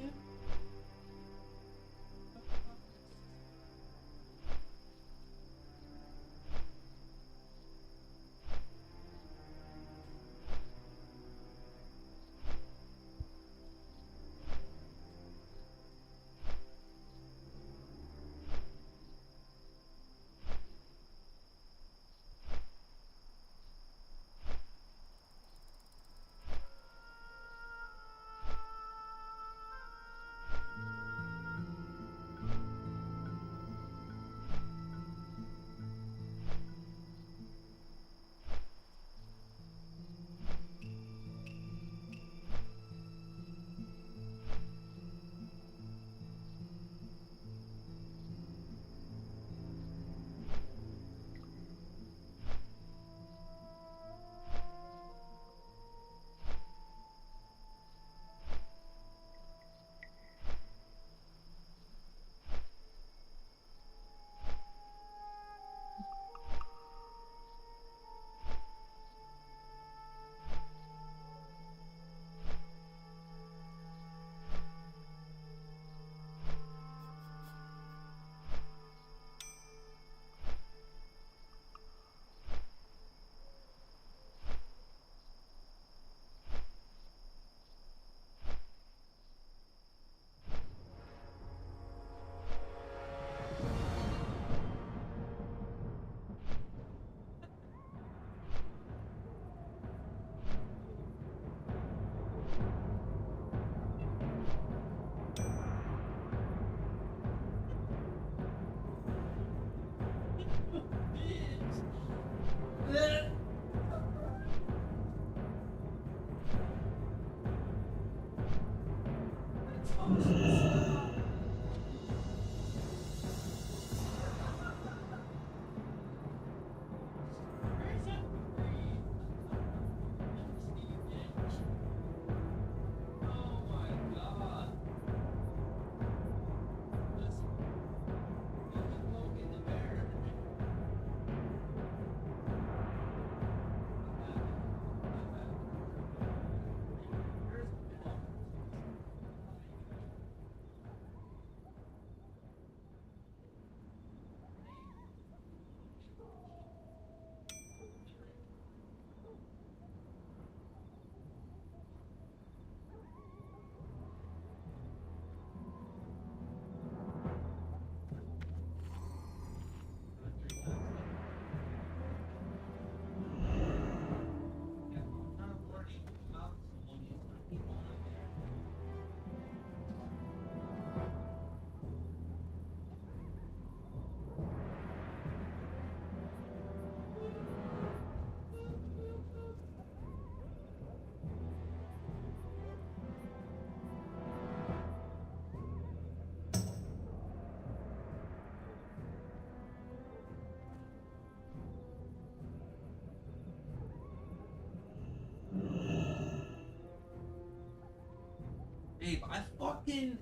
Babe, I fucking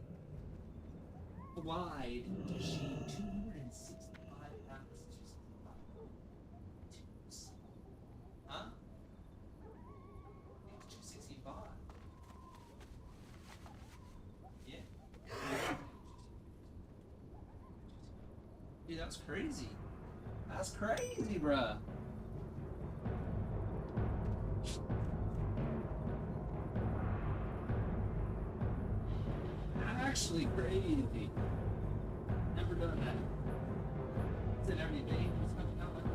lied to she 265 pounds. Huh? 265. Yeah. Dude, that's crazy. That's crazy, bruh. Actually crazy. Never done that. It's in every day. It's coming out like that.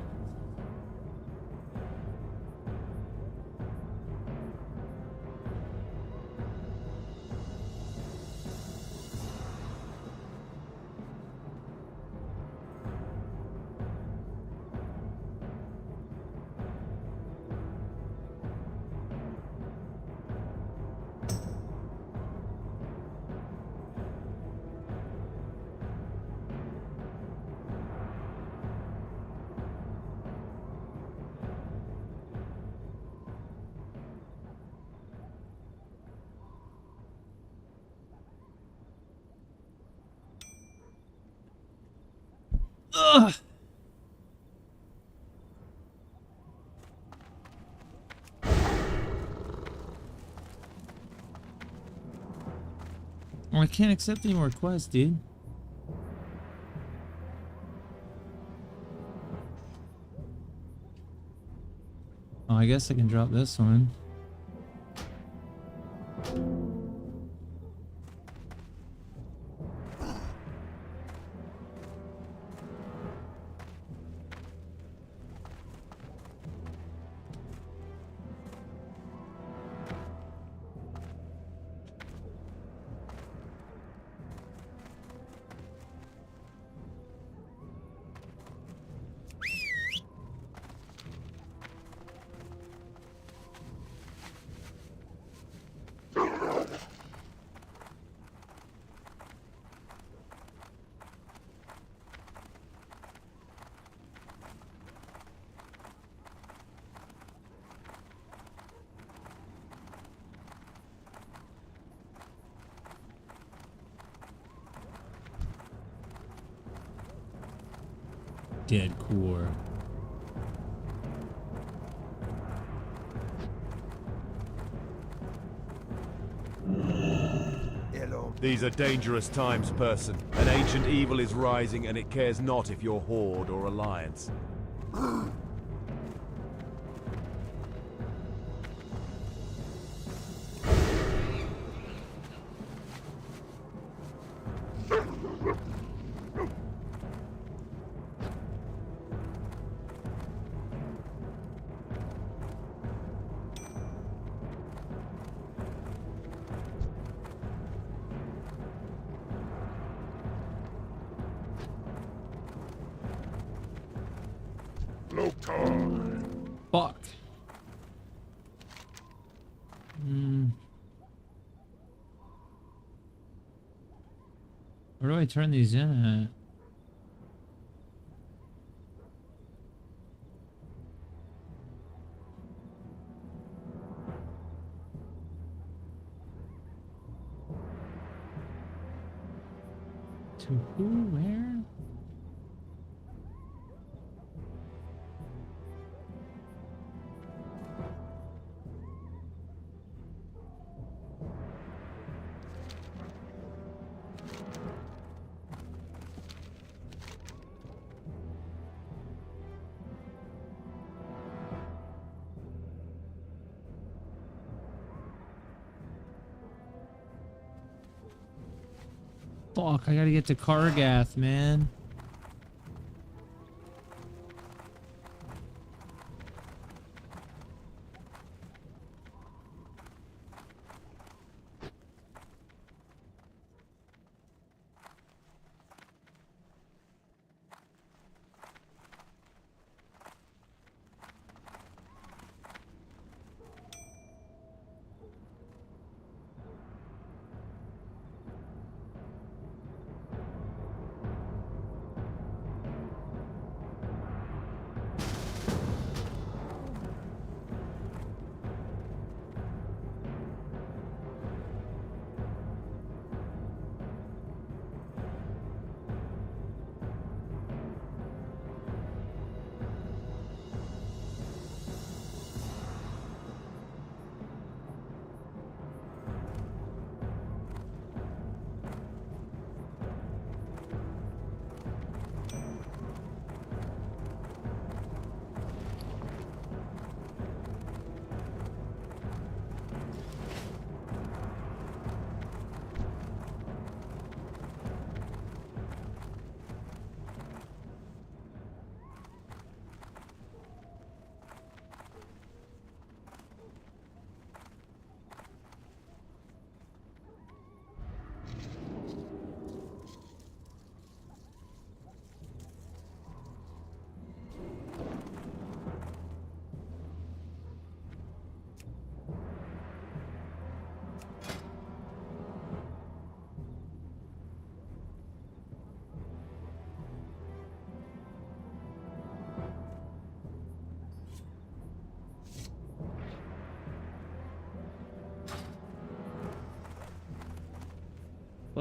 Ugh. Oh, I can't accept any more quests, dude. Oh, I guess I can drop this one. Dead core. These are dangerous times, person. An ancient evil is rising, and it cares not if you're Horde or Alliance. Fuck. Where do I turn these in at? To who? Where? Fuck, I gotta get to Kargath, man.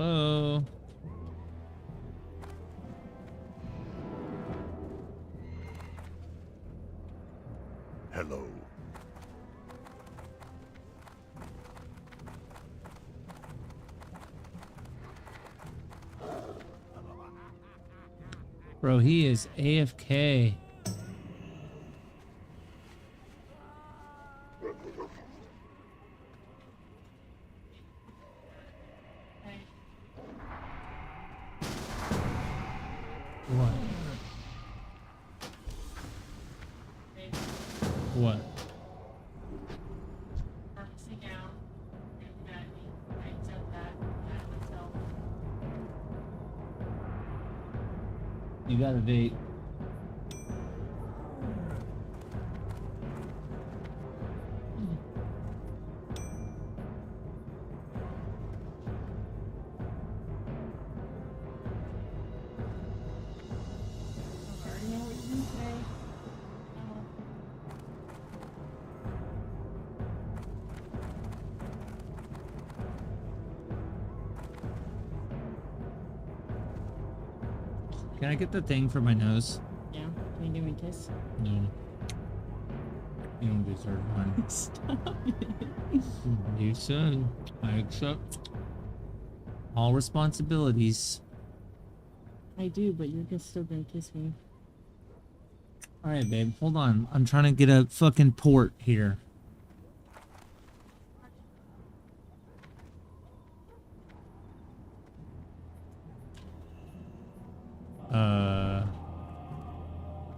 Hello. Hello. Bro, he is AFK. What? What? You got a vape. Can I get the thing for my nose? Yeah. Can you give me a kiss? No. You don't deserve one. Stop it. You said I accept all responsibilities. I do, but you're still gonna kiss me. Alright, babe. Hold on. I'm trying to get a fucking port here.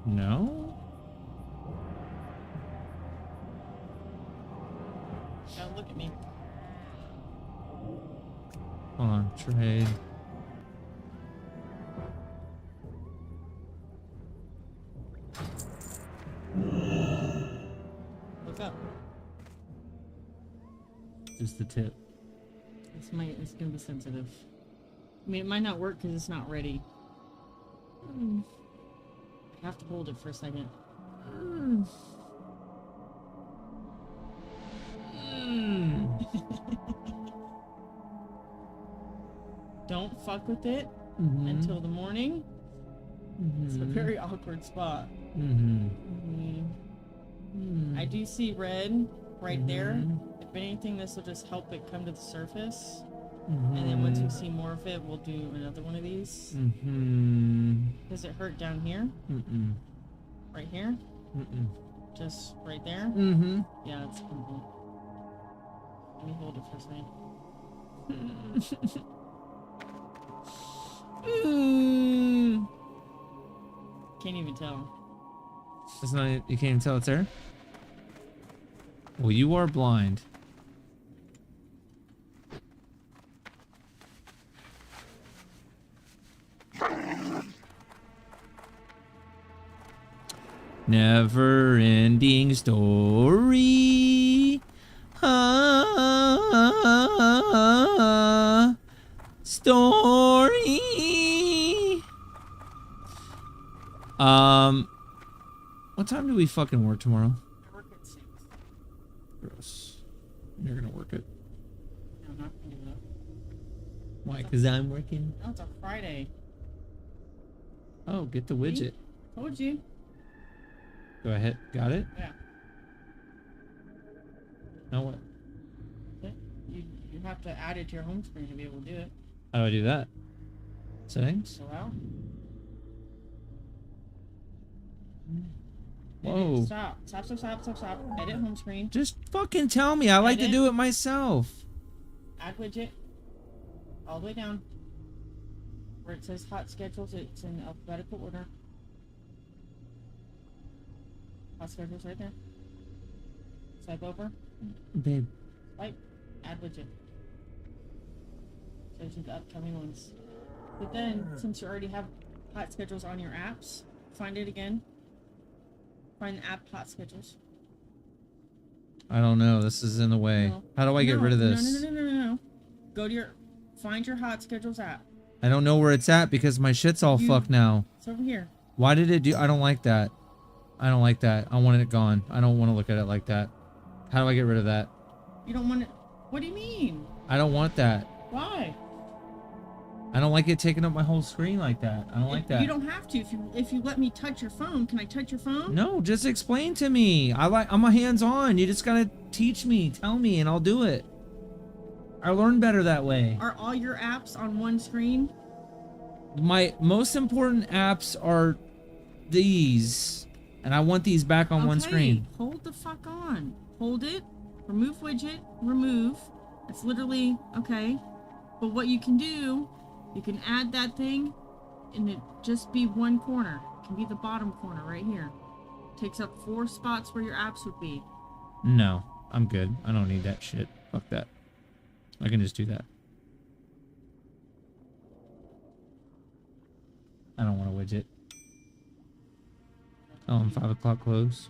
No? Don't look at me. Hold on. Trade. Look up. Just the tip. It's gonna be sensitive. I mean, it might not work because it's not ready. I have to hold it for a second. Don't fuck with it until the morning. It's a very awkward spot. I do see red right there. If anything, this will just help it come to the surface. And then once we see more of it, we'll do another one of these. Does it hurt down here? Right here? Just right there? Yeah, it's complete. Let me hold it for a second. Can't even tell. It's not. You can't even tell it's there? Well, you are blind. Never ending story. Story. What time do we fucking work tomorrow? I work at 6. Gross. You're gonna work it. No, I'm not gonna do that. Why? Because I'm working? No, it's a Friday. Oh, get the widget. See? Told you. Go ahead. Got it? Yeah. Now what? You have to add it to your home screen to be able to do it. How do I do that? Settings? Allow. Whoa. Stop. Edit home screen. Just fucking tell me. I like to do it myself. Add widget. All the way down. Where it says hot schedules, it's in alphabetical order. Hot schedules right there. Swipe over. Babe. Swipe. Add widget. Shows you the upcoming ones. But then, since you already have hot schedules on your apps, find it again. Find the app hot schedules. I don't know. This is in the way. No. How do I get rid of this? No. Go to find your hot schedules app. I don't know where it's at because my shit's all fucked now. It's over here. Why did it do? I don't like that. I don't like that. I want it gone. I don't want to look at it like that. How do I get rid of that? You don't want it. What do you mean? I don't want that. Why? I don't like it taking up my whole screen like that. I don't like that. You don't have to. If you let me touch your phone, can I touch your phone? No, just explain to me. I'm a hands-on. You just gotta teach me, tell me, and I'll do it. I learn better that way. Are all your apps on one screen? My most important apps are these, and I want these back on one screen. Hold the fuck on. Hold it. Remove widget. Remove. It's literally okay. But what you can do, you can add that thing, and it just be one corner. It can be the bottom corner right here. Takes up 4 spots where your apps would be. No, I'm good. I don't need that shit. Fuck that. I can just do that. I don't want a widget. Oh, I'm 5 o'clock close.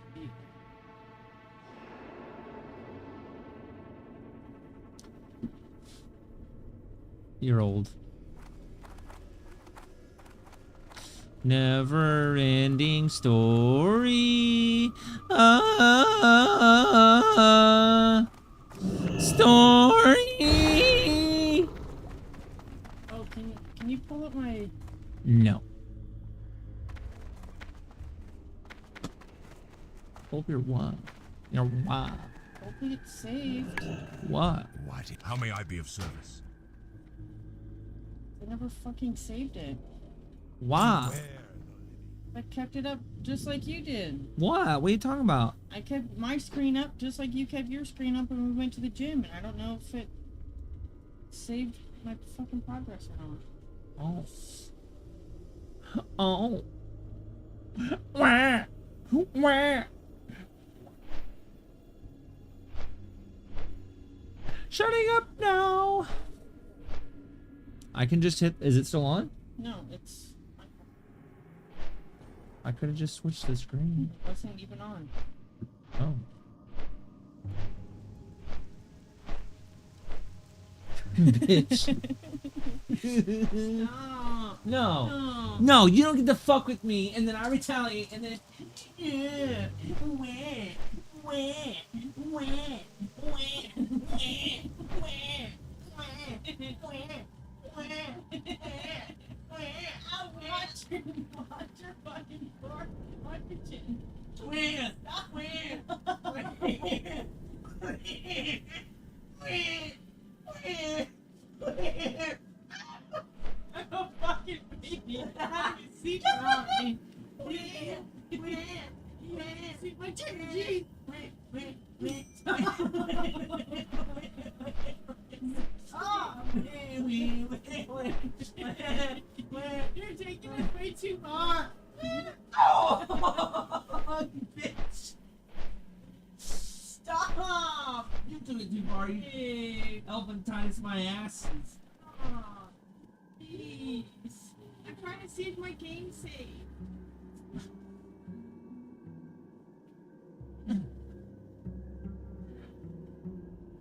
You're old. Never ending story. Story. Oh, can you pull up my... No. Hope you're what? You're what? Hopefully it's saved. What? How may I be of service? I never fucking saved it. Why? I kept it up just like you did. What? What are you talking about? I kept my screen up just like you kept your screen up when we went to the gym, and I don't know if it saved my fucking progress or not. Oh. Oh. Wah. Wah. Shutting up now. I can just hit. Is it still on? No, it's... I could have just switched the screen. It wasn't even on. Oh. Bitch. Stop. No. No. No, you don't get to fuck with me, and then I retaliate, and then... Watch your fucking door. Watch your chin. I'm a fucking baby. I haven't seen you on me. See my chicken. You're taking it way too far. Oh, bitch. Stop. You took it too far. You elephantize my asses. Oh, please. I'm trying to see if my game saved.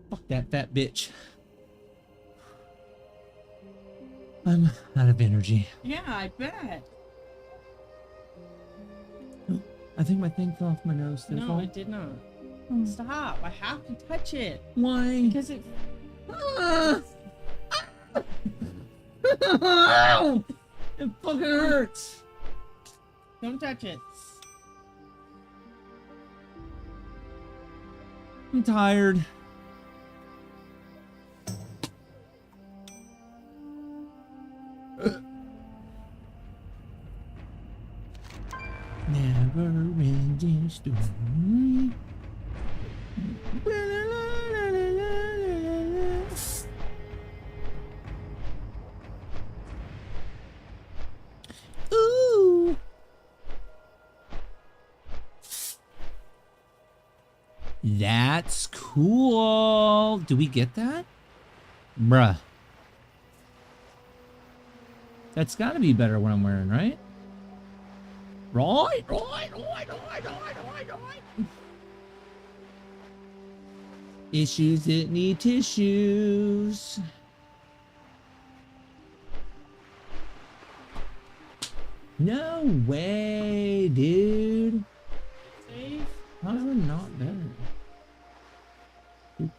Fuck that fat bitch. I'm out of energy. Yeah, I bet. I think my thing fell off my nose. Did it No, fall? it did not. Stop. I have to touch it. Why? Because it... It fucking hurts. Don't touch it. I'm tired. Never ending story. Ooh. That's cool. Do we get that? Bruh. That's gotta be better what I'm wearing, right? Right. Issues that need tissues. No way, dude. Save? How's it not better? 2%.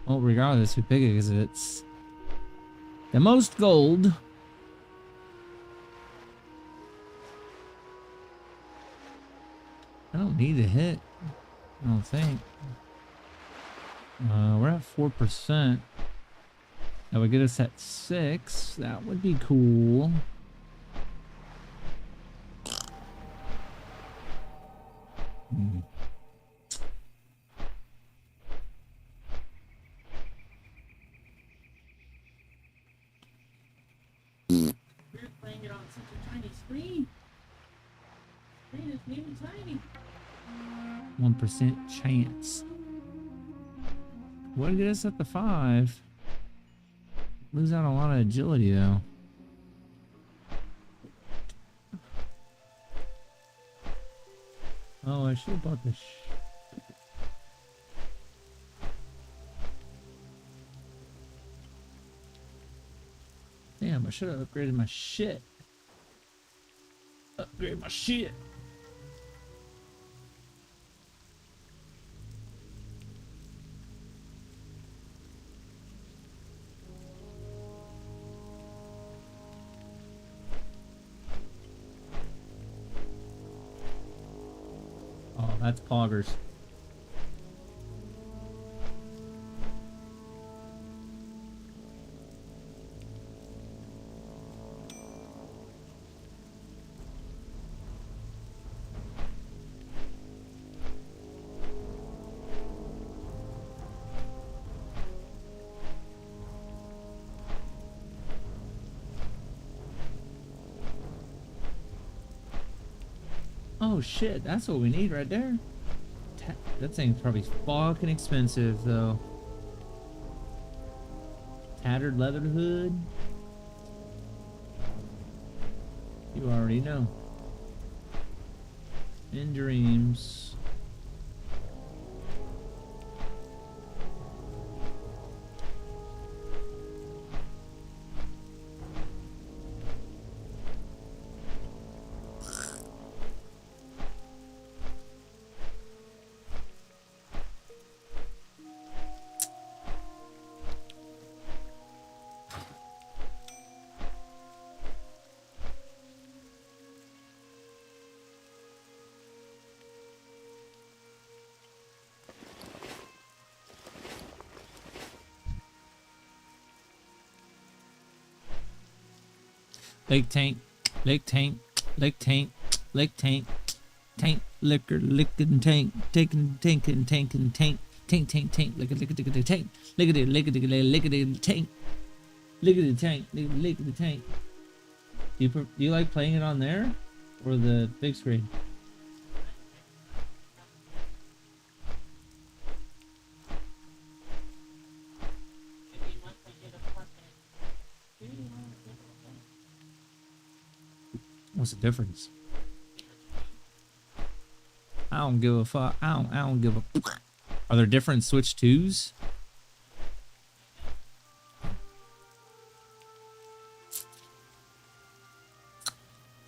Well, regardless, we pick it because it's the most gold. I don't need a hit. I don't think. We're at 4%. That would get us at 6. That would be cool. We're playing it on such a tiny screen. Screen is really tiny. 1% chance. What did get us at the 5? Lose out a lot of agility though. Oh, I should have bought this. Damn, I should have upgraded my shit. Upgrade my shit. Oh, that's poggers. Oh shit, that's what we need right there. That thing's probably fucking expensive though. Tattered leather hood. You already know. In dreams. Lake tank, lake tank, lake tank, lake tank, tank, liquor, lickin' tank, taking tank and tank and tank, tank, tank, tank, lick it, tank, lick it, tank, lick it, tank, lick it, tank. Do you like playing it on there or the big screen? What's the difference? I don't give a fuck. I don't give a. Are there different Switch 2s?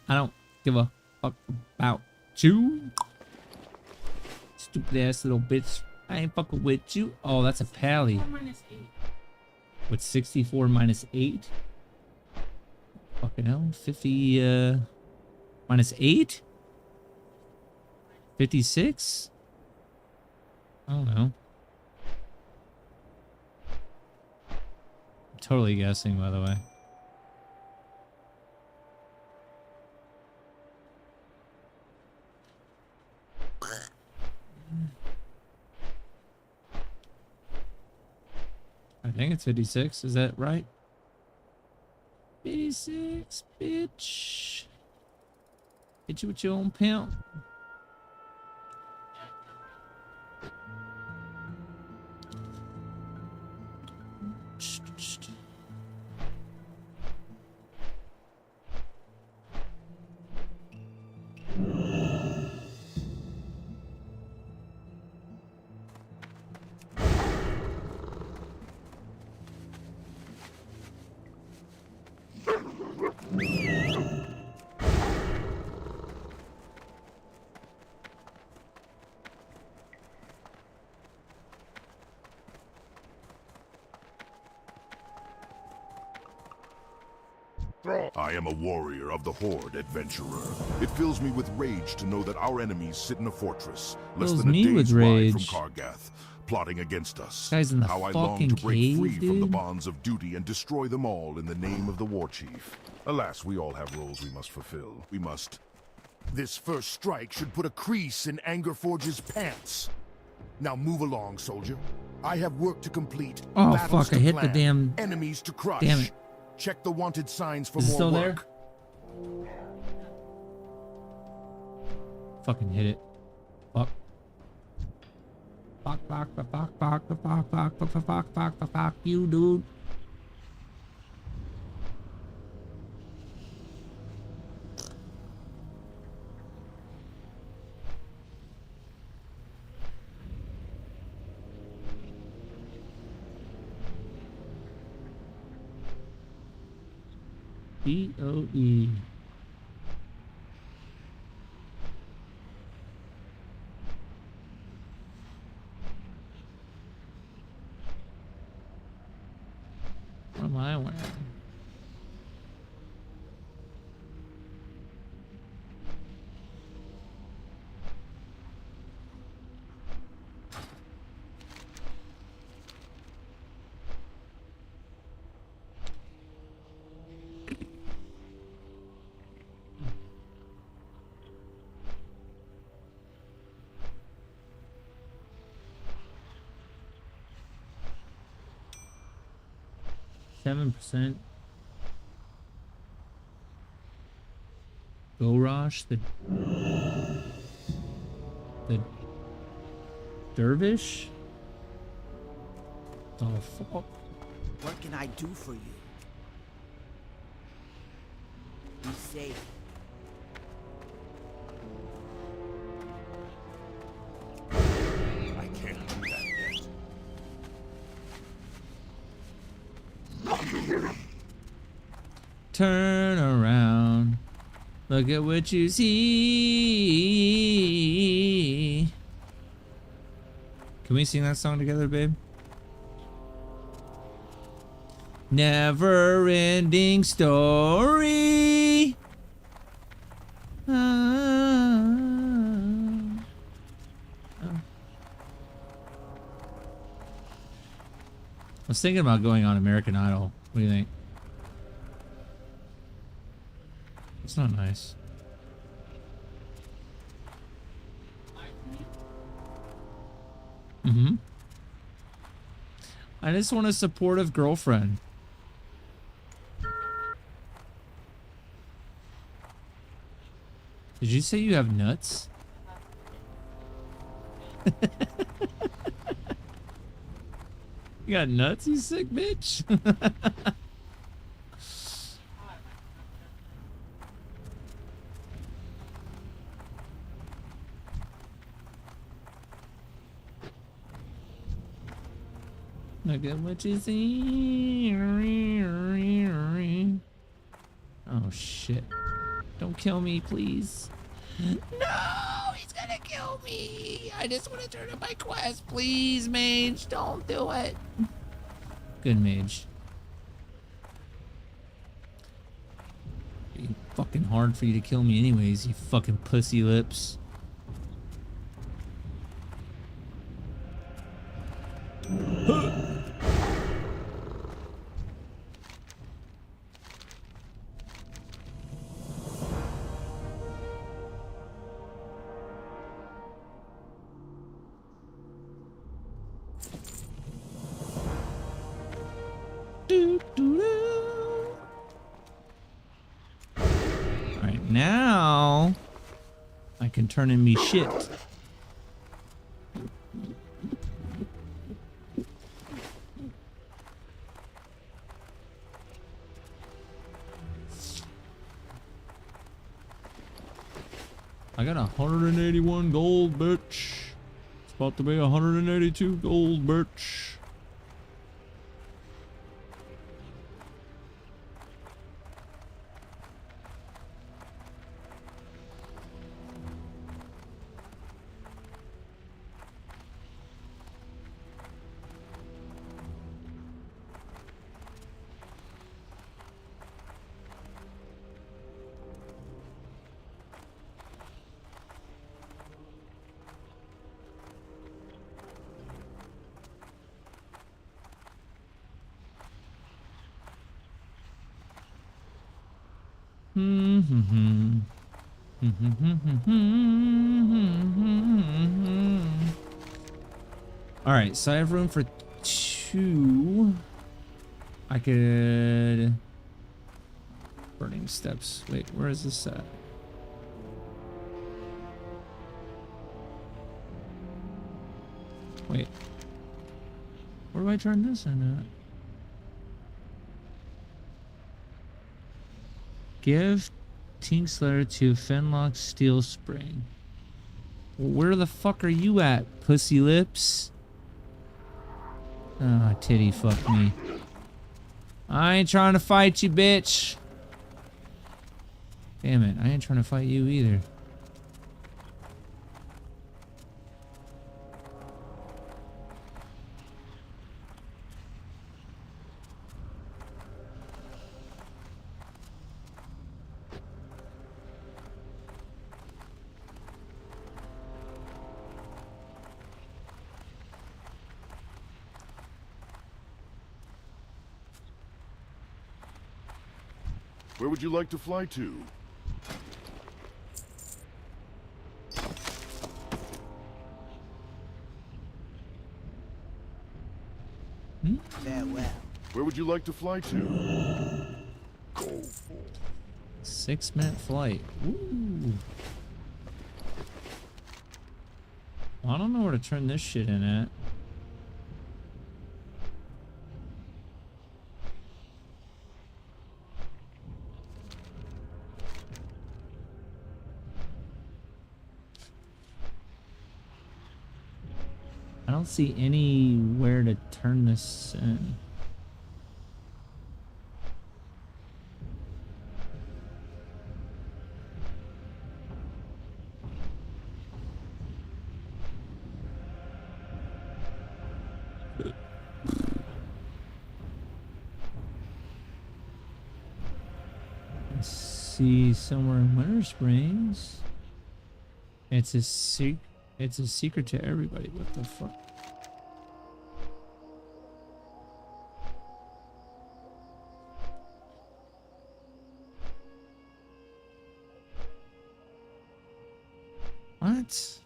I don't give a fuck about you. Stupid ass little bitch. I ain't fucking with you. Oh, that's a pally. 4 minus 8. What's 64 minus 8? Fucking hell. 50, minus 8? 56? I don't know. I'm totally guessing, by the way. I think it's 56. Is that right? 56, bitch. Hit you with your own pimp. I am a warrior of the Horde, adventurer. It fills me with rage to know that our enemies sit in a fortress less Fills than a me with day's ride from rage. Kargath, plotting against us. Guy's in the How I long fucking to break cave, free from the dude. bonds of duty and destroy them all in the name of the war chief. Alas, we all have roles we must fulfill. We must. This first strike should put a crease in Angerforge's pants. Now move along, soldier. I have work to complete. Oh, battles fuck, I to hit the plan, damn- enemies to crush. Damn it. Check the wanted signs for Is it more still there? work. Fucking hit it. Fuck. Fuck, fuck, fuck, fuck, fuck, fuck, fuck, fuck, fuck, fuck, fuck, fuck, fuck you, dude. BOE. What am I wearing? %. Gorosh, the dervish? Oh fuck. What can I do for you? Be safe. I can't do that yet. Turn around. Look at what you see. Can we sing that song together, babe? Never ending story. I was thinking about going on American Idol. What do you think? It's not nice. Mm-hmm. I just want a supportive girlfriend. Did you say you have nuts? You got nuts, you sick bitch? Look at what you see. Oh shit. Don't kill me, please. No, he's gonna kill me. I just want to turn in my quest. Please, mage, don't do it. Good mage. It'd be fucking hard for you to kill me anyways, you fucking pussy lips. Alright, now I can turn in me shit. I got 181 gold, bitch. It's about to be 182 gold, bitch. Alright, so I have room for 2. I could... Burning steps. Wait, where is this at? Wait. Where do I turn this in at? Give Nightslayer to Fenlock Steel Spring. Where the fuck are you at, pussy lips? Ah, titty fuck me. I ain't trying to fight you, bitch. Damn it, I ain't trying to fight you either. Where would you like to fly to? Farewell. Where would you like to fly to? Go. 6-minute flight. Ooh. Well, I don't know where to turn this shit in at. I don't see anywhere to turn this in. I see somewhere in Winter Springs. It's a secret to everybody. What the fuck? What?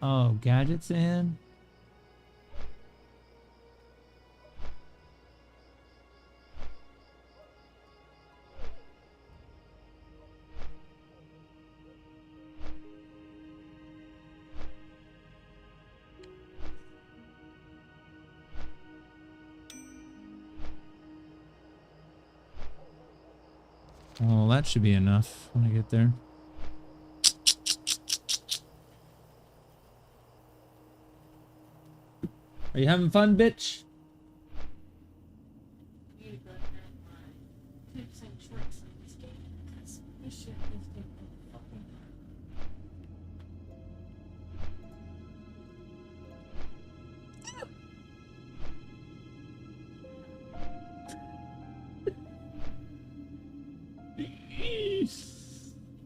Oh, gadgets in? Well, that should be enough when I get there. Are you having fun, bitch?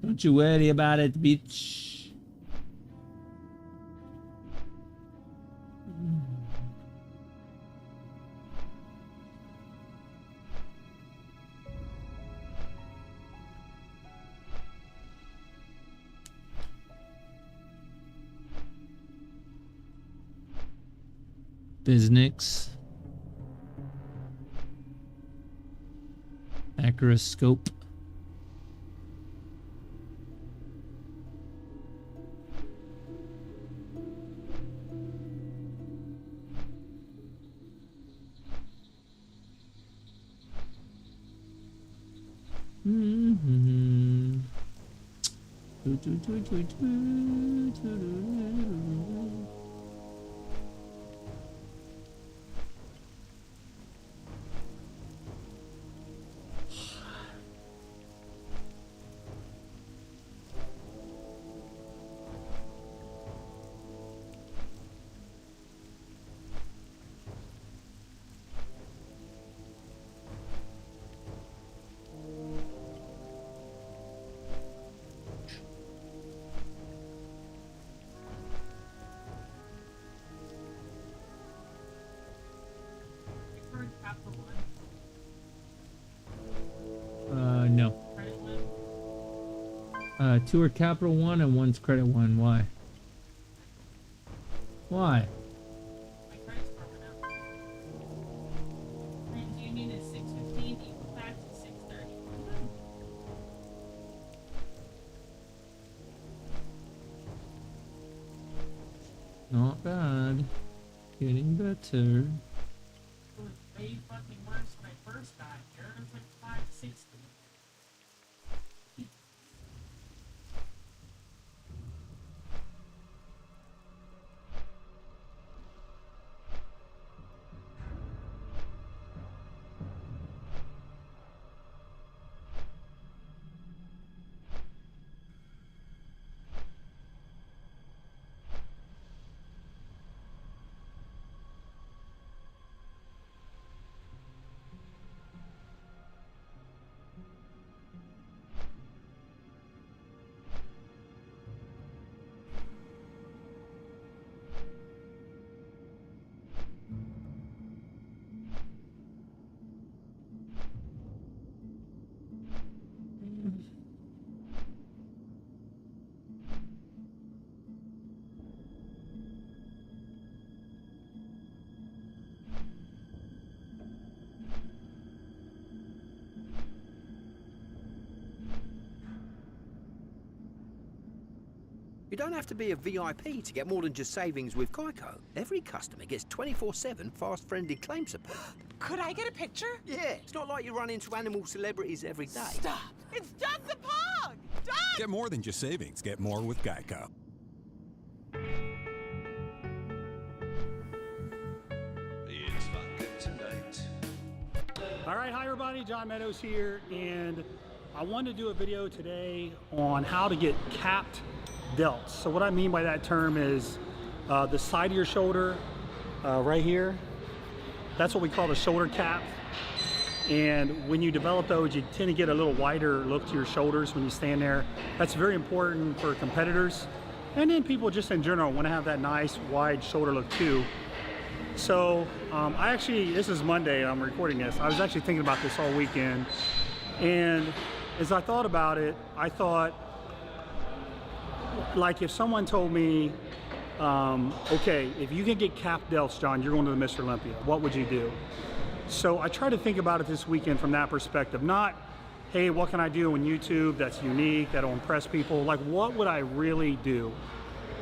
Don't you worry about it, bitch. Biznix. Acroscope. No. 2 are capital 1 and 1's credit 1. Why? Why? Union is 615, equal tax is 630. Not bad. Getting better. It was way fucking worse when I first got here. It was like 560. You don't have to be a VIP to get more than just savings with Geico. Every customer gets 24/7 fast-friendly claim support. Could I get a picture? Yeah, it's not like you run into animal celebrities every day. Stop! It's just a pug! Stop! Get more than just savings. Get more with Geico. All right, hi everybody, John Meadows here, and I wanted to do a video today on how to get capped delts. So what I mean by that term is the side of your shoulder right here. That's what we call the shoulder cap. And when you develop those, you tend to get a little wider look to your shoulders when you stand there. That's very important for competitors. And then people just in general want to have that nice wide shoulder look too. So this is Monday, I'm recording this. I was actually thinking about this all weekend. And as I thought about it, I thought, like if someone told me, okay, if you can get capped delts, John, you're going to the Mr. Olympia, what would you do? So I try to think about it this weekend from that perspective. Not, hey, what can I do on YouTube that's unique, that'll impress people? Like, what would I really do?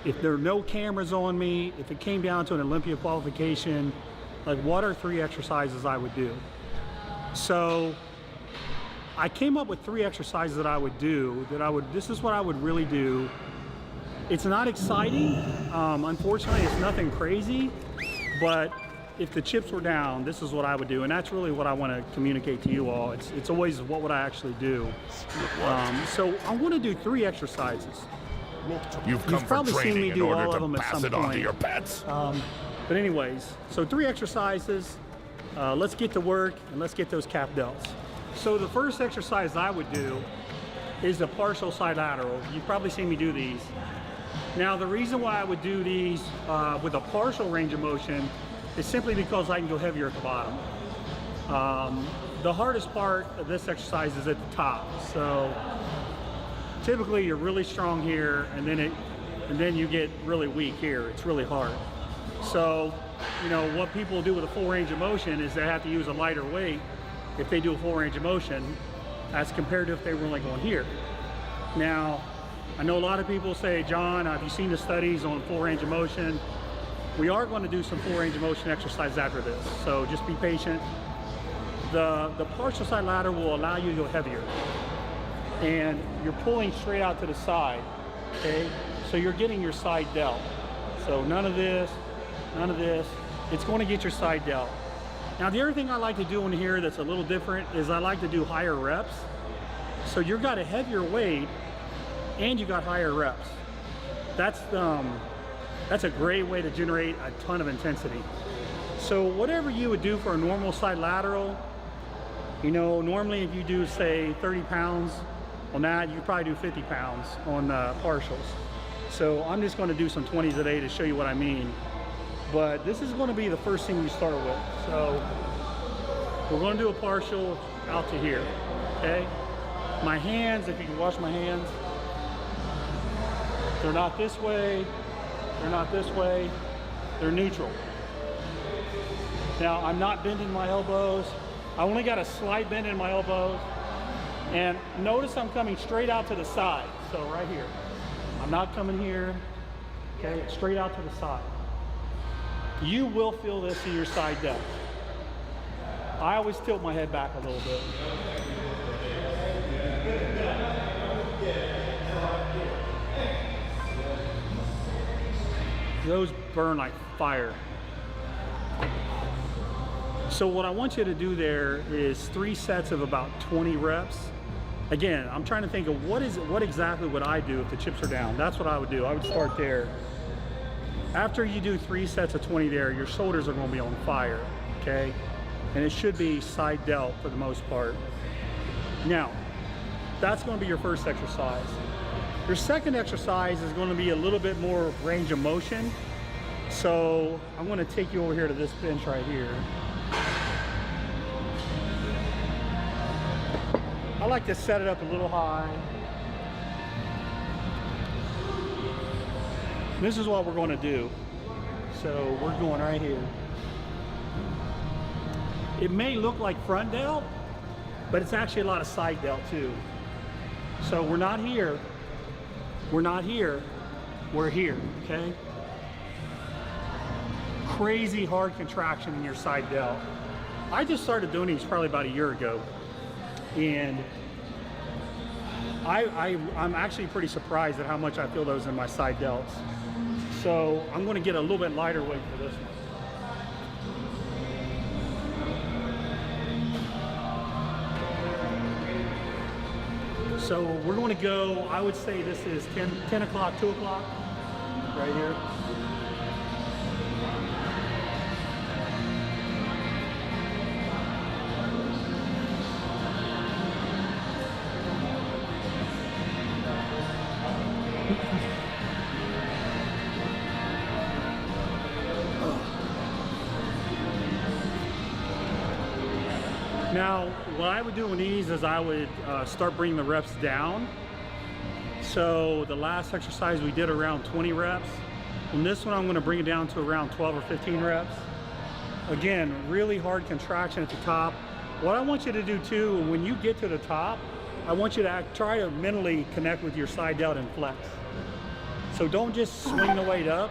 If there are no cameras on me, if it came down to an Olympia qualification, like what are 3 exercises I would do? So I came up with 3 exercises that I would do, this is what I would really do. It's not exciting, unfortunately it's nothing crazy, but if the chips were down, this is what I would do, and that's really what I want to communicate to you all. It's always what would I actually do. So I want to do 3 exercises. You've come for probably seen training me in do order all to of them at pass some it on to point. your pets. But anyways, so 3 exercises. Let's get to work and let's get those cap delts. So the first exercise I would do is the partial side lateral. You've probably seen me do these. Now the reason why I would do these with a partial range of motion is simply because I can go heavier at the bottom. The hardest part of this exercise is at the top. So typically you're really strong here and then you get really weak here. It's really hard. So, you know, what people do with a full range of motion is they have to use a lighter weight if they do a full range of motion as compared to if they were only going here. Now, I know a lot of people say, John, have you seen the studies on full range of motion? We are going to do some full range of motion exercise after this, so just be patient. The partial side ladder will allow you to go heavier. And you're pulling straight out to the side, okay? So you're getting your side delt. So none of this, it's going to get your side delt. Now the other thing I like to do in here that's a little different is I like to do higher reps. So you've got a heavier weight and you got higher reps. That's a great way to generate a ton of intensity. So whatever you would do for a normal side lateral, you know, normally if you do say 30 pounds on that, you probably do 50 pounds on partials. So I'm just going to do some 20s today to show you what I mean. But this is going to be the first thing you start with. So We're going to do a partial out to here, okay? My hands, if you can watch my hands, they're not this way, they're not this way, they're neutral. Now, I'm not bending my elbows. I only got a slight bend in my elbows. And notice I'm coming straight out to the side. So right here. I'm not coming here. Okay, it's straight out to the side. You will feel this in your side depth. I always tilt my head back a little bit. Those burn like fire. So what I want you to do there is 3 sets of about 20 reps. Again, I'm trying to think of what exactly would I do if the chips are down. That's what I would do. I would start there. After you do 3 sets of 20 there, your shoulders are going to be on fire, okay? And it should be side delt for the most part. Now, that's going to be your first exercise. Your second exercise is going to be a little bit more range of motion. So I'm going to take you over here to this bench right here. I like to set it up a little high. This is what we're going to do. So we're going right here. It may look like front delt, but it's actually a lot of side delt too. So we're not here. We're not here. We're here, okay? Crazy hard contraction in your side delt. I just started doing these probably about a year ago. And I'm actually pretty surprised at how much I feel those in my side delts. So I'm going to get a little bit lighter weight for this one. So we're going to go, I would say this is 10 o'clock, 2 o'clock, right here. Now, what I would do in these is I would start bringing the reps down. So the last exercise we did around 20 reps. On this one, I'm going to bring it down to around 12 or 15 reps. Again, really hard contraction at the top. What I want you to do too, when you get to the top, I want you to try to mentally connect with your side delt and flex. So don't just swing the weight up.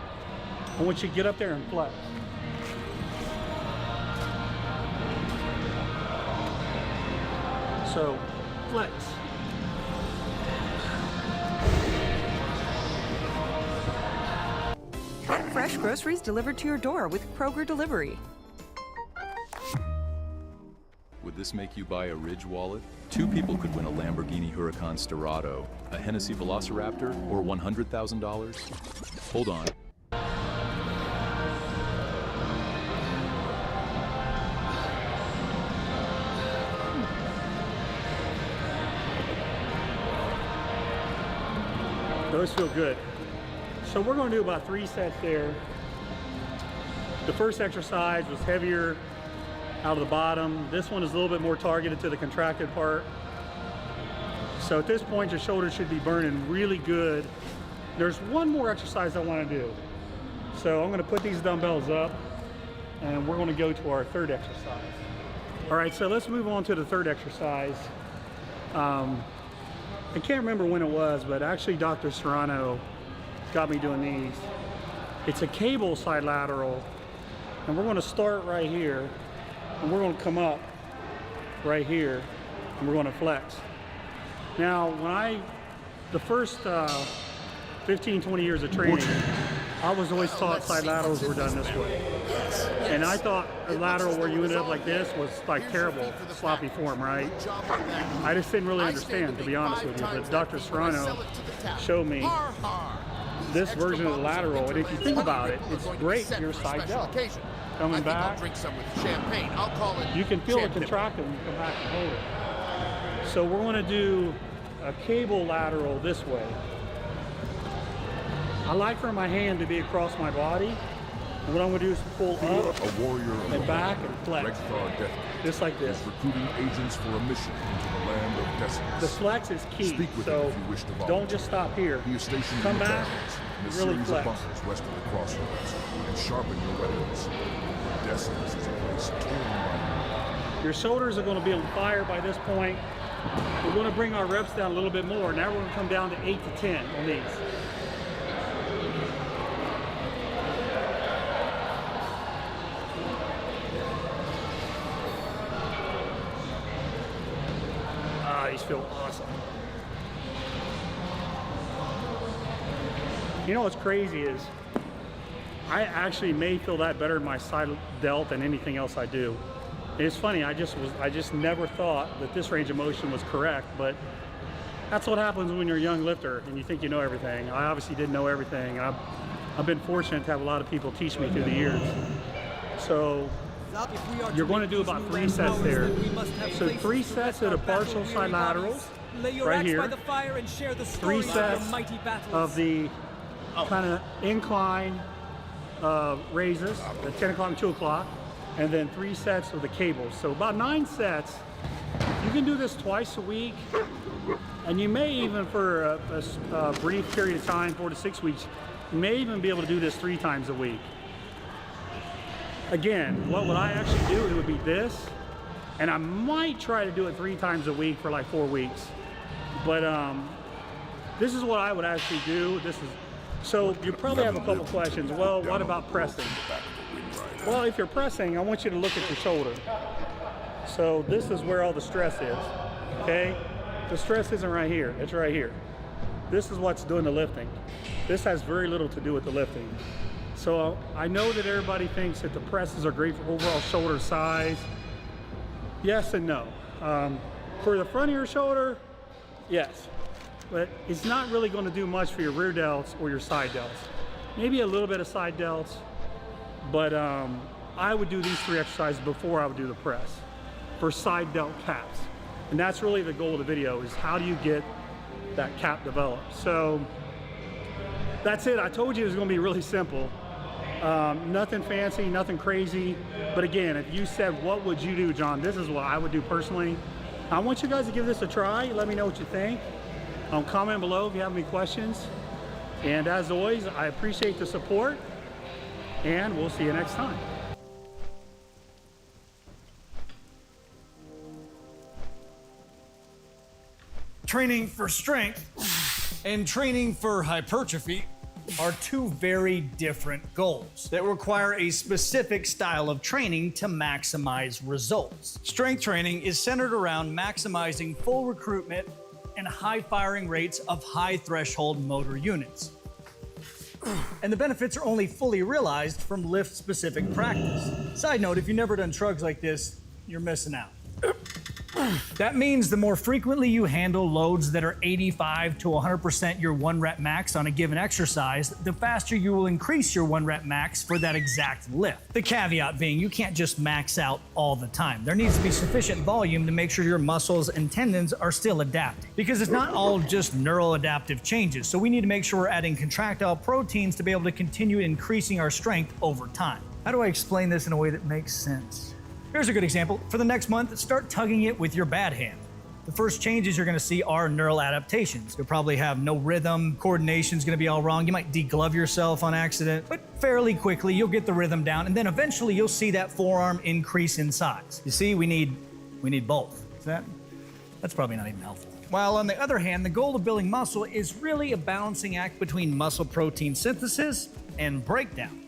I want you to get up there and flex. So, flex. Get fresh groceries delivered to your door with Kroger Delivery. Would this make you buy a Ridge wallet? 2 people could win a Lamborghini Huracan Sterrato, a Hennessy Velociraptor, or $100,000. Hold on. Those feel good. So we're going to do about 3 sets there. The first exercise was heavier out of the bottom. This one is a little bit more targeted to the contracted part. So at this point, your shoulders should be burning really good. There's one more exercise I want to do. So I'm going to put these dumbbells up and we're going to go to our third exercise. All right, so let's move on to the third exercise. I can't remember when it was, but actually Dr. Serrano got me doing these. It's a cable side lateral, and we're going to start right here, and we're going to come up right here, and we're going to flex. Now, the first 15, 20 years of training, I was always taught side laterals were done this way. And I thought a lateral where you ended up like this was like terrible, sloppy form, right? I just didn't really understand, to be honest with you. But Dr. Serrano showed me this version of the lateral, and if you think about it, it's great for your side delt. Coming back, you can feel it contract when you come back and hold it. So we're going to do a cable lateral this way. I like for my hand to be across my body, What I'm gonna do is pull up A warrior of and the back and flex. Regthar Death Just like this. is recruiting agents for a mission into the land of Decimus. The flex is key, Speak with so him if you wish to volunteer. don't just stop here. He is stationed Come in the back, barracks in a really series flex. of bunkers west of the crossroads, and sharpen your weapons. Decimus is a place torn by Your shoulders are going to be on fire by this point. We're going to bring our reps down a little bit more. Now we're going to come down to 8 to 10 on these. These feel awesome. You know what's crazy is I actually may feel that better in my side delt than anything else I do. It's funny, I just never thought that this range of motion was correct, but that's what happens when you're a young lifter and you think you know everything. I obviously didn't know everything. I've been fortunate to have a lot of people teach me through the years. So you're going to do about 3 sets there. So 3 sets of the partial side laterals right here. 3 sets of the kind of incline raises at 10 o'clock and 2 o'clock, and then 3 sets of the cables. So about 9 sets. You can do this twice a week, and you may even for a brief period of time, 4 to 6 weeks, you may even be able to do this 3 times a week. Again, what would I actually do? It would be this, and I might try to do it 3 times a week for like 4 weeks. But this is what I would actually do. So you probably have a couple questions. Well, what about pressing? Well, if you're pressing, I want you to look at your shoulder. So this is where all the stress is, okay? The stress isn't right here, it's right here. This is what's doing the lifting. This has very little to do with the lifting. So I know that everybody thinks that the presses are great for overall shoulder size. Yes and no. For the front of your shoulder, yes. But it's not really going to do much for your rear delts or your side delts. Maybe a little bit of side delts, but I would do these 3 exercises before I would do the press for side delt caps. And that's really the goal of the video, is how do you get that cap developed. So that's it. I told you it was going to be really simple. Nothing fancy, nothing crazy. But again, if you said, what would you do, John? This is what I would do personally. I want you guys to give this a try. Let me know what you think. Comment below if you have any questions. And as always, I appreciate the support, and we'll see you next time. Training for strength and training for hypertrophy are 2 very different goals that require a specific style of training to maximize results. Strength training is centered around maximizing full recruitment and high firing rates of high threshold motor units. And the benefits are only fully realized from lift-specific practice. Side note, if you've never done shrugs like this, you're missing out. That means the more frequently you handle loads that are 85 to 100% your 1 rep max on a given exercise, the faster you will increase your 1 rep max for that exact lift. The caveat being, you can't just max out all the time. There needs to be sufficient volume to make sure your muscles and tendons are still adapting. Because it's not all just neural adaptive changes, so we need to make sure we're adding contractile proteins to be able to continue increasing our strength over time. How do I explain this in a way that makes sense? Here's a good example. For the next month, start tugging it with your bad hand. The first changes you're gonna see are neural adaptations. You'll probably have no rhythm, coordination's gonna be all wrong. You might deglove yourself on accident, but fairly quickly you'll get the rhythm down, and then eventually you'll see that forearm increase in size. You see, we need both. That's probably not even helpful. While on the other hand, the goal of building muscle is really a balancing act between muscle protein synthesis and breakdown.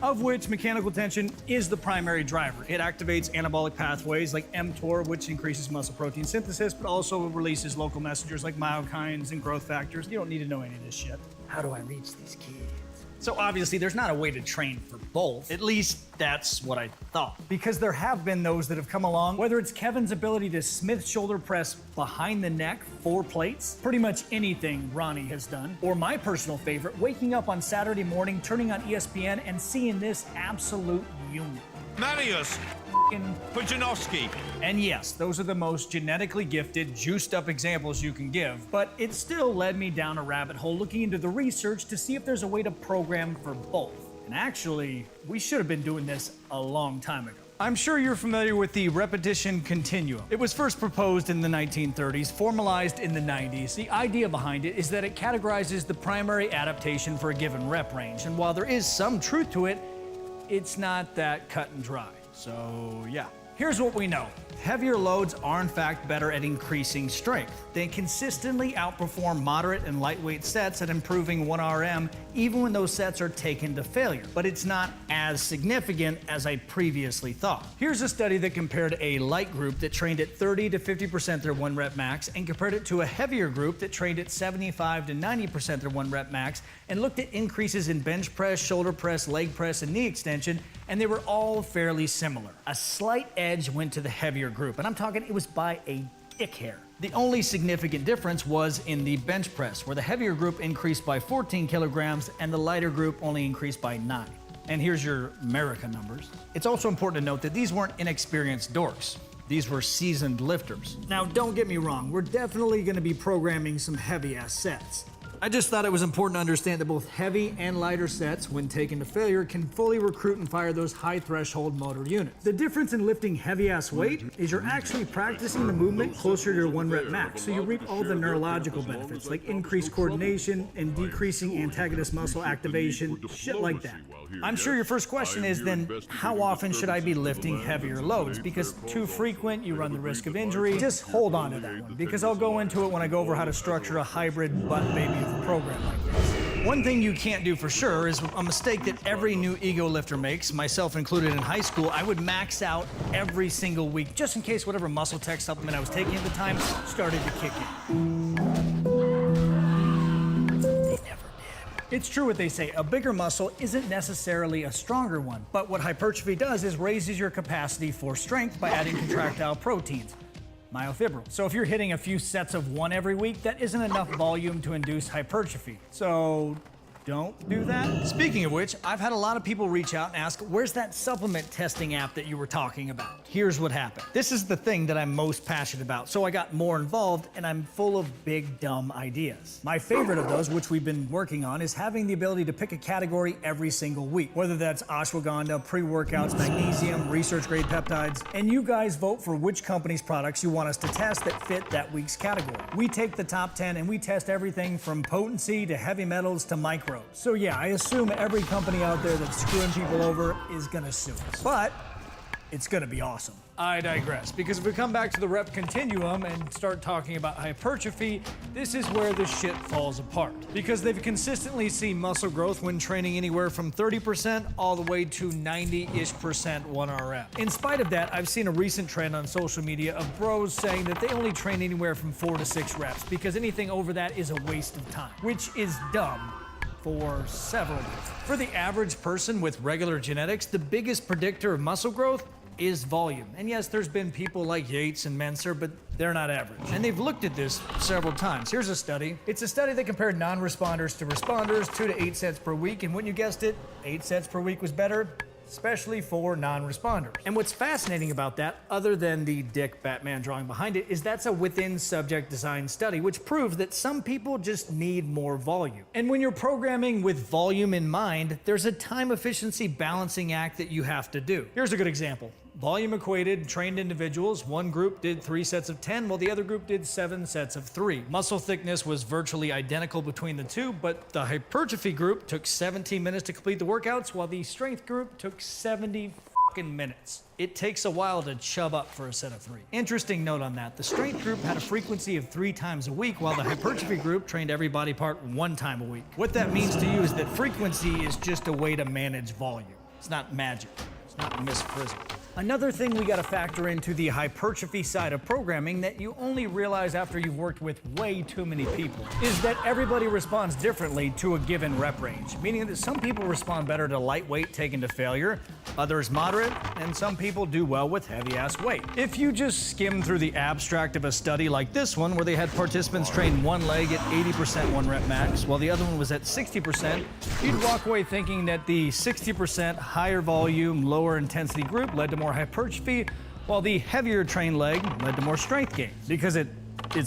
Of which mechanical tension is the primary driver. It activates anabolic pathways like mTOR, which increases muscle protein synthesis, but also releases local messengers like myokines and growth factors. You don't need to know any of this shit. How do I reach these kids? So obviously there's not a way to train for both. At least that's what I thought. Because there have been those that have come along, whether it's Kevin's ability to Smith shoulder press behind the neck 4 plates, pretty much anything Ronnie has done, or my personal favorite, waking up on Saturday morning, turning on ESPN and seeing this absolute unit. Marius, f***ing Pujanowski. And yes, those are the most genetically gifted, juiced up examples you can give, but it still led me down a rabbit hole looking into the research to see if there's a way to program for both. And actually, we should have been doing this a long time ago. I'm sure you're familiar with the repetition continuum. It was first proposed in the 1930s, formalized in the 90s. The idea behind it is that it categorizes the primary adaptation for a given rep range. And while there is some truth to it, it's not that cut and dry. So yeah. Here's what we know. Heavier loads are in fact better at increasing strength. They consistently outperform moderate and lightweight sets at improving 1RM even when those sets are taken to failure. But it's not as significant as I previously thought. Here's a study that compared a light group that trained at 30 to 50% their 1 rep max and compared it to a heavier group that trained at 75 to 90% their 1 rep max and looked at increases in bench press, shoulder press, leg press, and knee extension, and they were all fairly similar. A slight edge went to the heavier group, and I'm talking it was by a dick hair. The only significant difference was in the bench press, where the heavier group increased by 14 kilograms and the lighter group only increased by 9. And here's your America numbers. It's also important to note that these weren't inexperienced dorks. These were seasoned lifters. Now, don't get me wrong, we're definitely gonna be programming some heavy-ass sets. I just thought it was important to understand that both heavy and lighter sets, when taken to failure, can fully recruit and fire those high-threshold motor units. The difference in lifting heavy-ass weight is you're actually practicing the movement closer to your 1 rep max, so you reap all the neurological benefits, like increased coordination and decreasing antagonist muscle activation, shit like that. I'm sure your first question is then, how often should I be lifting heavier loads? Because too frequent, you run the risk of injury. Just hold on to that one, because I'll go into it when I go over how to structure a hybrid butt baby of a program like this. One thing you can't do for sure is a mistake that every new ego lifter makes, myself included in high school. I would max out every single week, just in case whatever muscle tech supplement I was taking at the time started to kick in. It's true what they say, a bigger muscle isn't necessarily a stronger one, but what hypertrophy does is raises your capacity for strength by adding contractile proteins, myofibrils. So if you're hitting a few sets of 1 every week, that isn't enough volume to induce hypertrophy. So don't do that. Speaking of which, I've had a lot of people reach out and ask, where's that supplement testing app that you were talking about? Here's what happened. This is the thing that I'm most passionate about, so I got more involved and I'm full of big, dumb ideas. My favorite of those, which we've been working on, is having the ability to pick a category every single week, whether that's ashwagandha, pre-workouts, magnesium, research-grade peptides, and you guys vote for which company's products you want us to test that fit that week's category. We take the top 10 and we test everything from potency to heavy metals to micro. So yeah, I assume every company out there that's screwing people over is gonna sue us. But it's gonna be awesome. I digress, because if we come back to the rep continuum and start talking about hypertrophy, this is where the shit falls apart. Because they've consistently seen muscle growth when training anywhere from 30% all the way to 90-ish% 1RM. In spite of that, I've seen a recent trend on social media of bros saying that they only train anywhere from 4 to 6 reps, because anything over that is a waste of time, which is dumb for several reasons. For the average person with regular genetics, the biggest predictor of muscle growth is volume. And yes, there's been people like Yates and Menser, but they're not average. And they've looked at this several times. Here's a study. It's a study that compared non-responders to responders, 2 to 8 sets per week, and when you guessed it, 8 sets per week was better, especially for non-responders. And what's fascinating about that, other than the Dick Batman drawing behind it, is that's a within subject design study, which proves that some people just need more volume. And when you're programming with volume in mind, there's a time efficiency balancing act that you have to do. Here's a good example. Volume equated trained individuals. One group did 3 sets of 10, while the other group did 7 sets of 3. Muscle thickness was virtually identical between the two, but the hypertrophy group took 17 minutes to complete the workouts, while the strength group took 70 fucking minutes. It takes a while to chub up for a set of 3. Interesting note on that. The strength group had a frequency of 3 times a week, while the hypertrophy group trained every body part 1 time a week. What that means to you is that frequency is just a way to manage volume. It's not magic. It's not Miss Frizzle. Another thing we gotta factor into the hypertrophy side of programming that you only realize after you've worked with way too many people is that everybody responds differently to a given rep range, meaning that some people respond better to lightweight taken to failure, others moderate, and some people do well with heavy-ass weight. If you just skim through the abstract of a study like this one, where they had participants train one leg at 80% 1 rep max, while the other one was at 60%, you'd walk away thinking that the 60% higher volume, lower intensity group led to more hypertrophy, while the heavier trained leg led to more strength gains, because it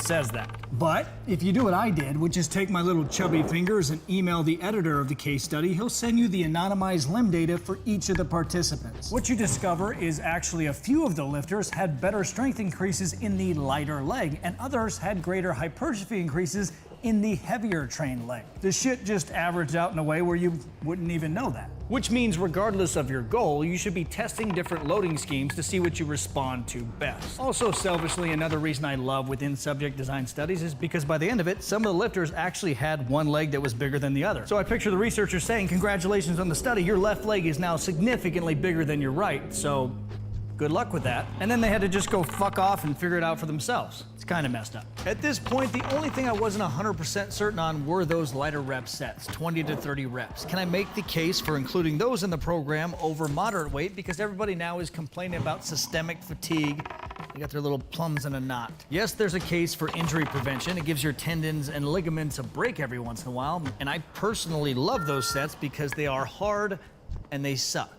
says that. But if you do what I did, which is take my little chubby fingers and email the editor of the case study, he'll send you the anonymized limb data for each of the participants. What you discover is actually a few of the lifters had better strength increases in the lighter leg, and others had greater hypertrophy increases in the heavier trained leg. The shit just averaged out in a way where you wouldn't even know that. Which means regardless of your goal, you should be testing different loading schemes to see what you respond to best. Also, selfishly, another reason I love within subject design studies is because by the end of it, some of the lifters actually had one leg that was bigger than the other. So I picture the researchers saying, congratulations on the study, your left leg is now significantly bigger than your right, so good luck with that. And then they had to just go fuck off and figure it out for themselves. It's kind of messed up. At this point, the only thing I wasn't 100% certain on were those lighter rep sets, 20 to 30 reps. Can I make the case for including those in the program over moderate weight? Because everybody now is complaining about systemic fatigue. They got their little plums in a knot. Yes, there's a case for injury prevention. It gives your tendons and ligaments a break every once in a while. And I personally love those sets because they are hard and they suck.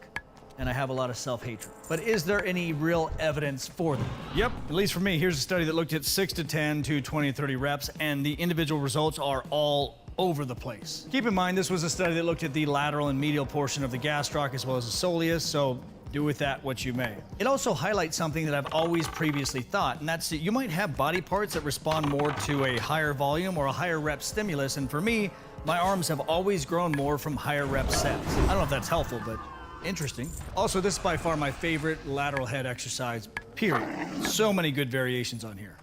And I have a lot of self-hatred. But is there any real evidence for them? Yep, at least for me. Here's a study that looked at 6 to 10 to 20 to 30 reps, and the individual results are all over the place. Keep in mind, this was a study that looked at the lateral and medial portion of the gastroc as well as the soleus, so do with that what you may. It also highlights something that I've always previously thought, and that's that you might have body parts that respond more to a higher volume or a higher rep stimulus, and for me, my arms have always grown more from higher rep sets. I don't know if that's helpful, but interesting. Also, this is by far my favorite lateral head exercise, period. So many good variations on here.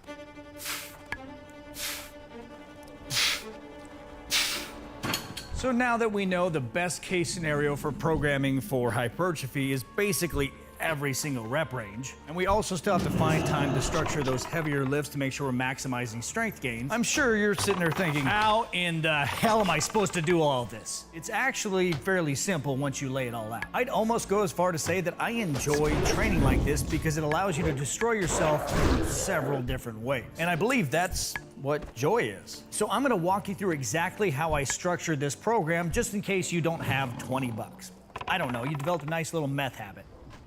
So now that we know the best case scenario for programming for hypertrophy is basically every single rep range, and we also still have to find time to structure those heavier lifts to make sure we're maximizing strength gains, I'm sure you're sitting there thinking, how in the hell am I supposed to do all of this? It's actually fairly simple once you lay it all out. I'd almost go as far to say that I enjoy training like this because it allows you to destroy yourself in several different ways. And I believe that's what joy is. So I'm gonna walk you through exactly how I structured this program just in case you don't have 20 bucks. I don't know, you developed a nice little meth habit.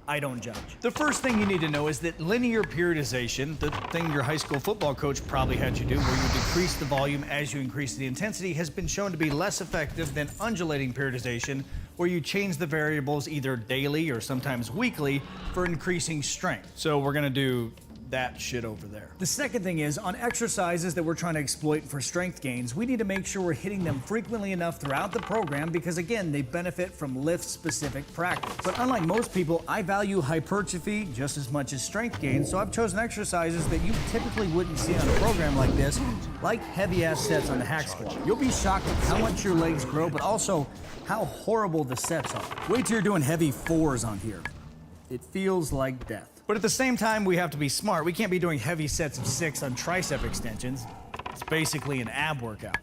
I don't judge. The first thing you need to know is that linear periodization, the thing your high school football coach probably had you do, where you decrease the volume as you increase the intensity, has been shown to be less effective than undulating periodization, where you change the variables either daily or sometimes weekly for increasing strength. So we're gonna do that shit over there. The second thing is, on exercises that we're trying to exploit for strength gains, we need to make sure we're hitting them frequently enough throughout the program because, again, they benefit from lift-specific practice. But unlike most people, I value hypertrophy just as much as strength gains, so I've chosen exercises that you typically wouldn't see on a program like this, like heavy-ass sets on the hack squat. You'll be shocked at how much your legs grow, but also how horrible the sets are. Wait till you're doing heavy fours on here. It feels like death. But at the same time, we have to be smart. We can't be doing heavy sets of 6 on tricep extensions. It's basically an ab workout.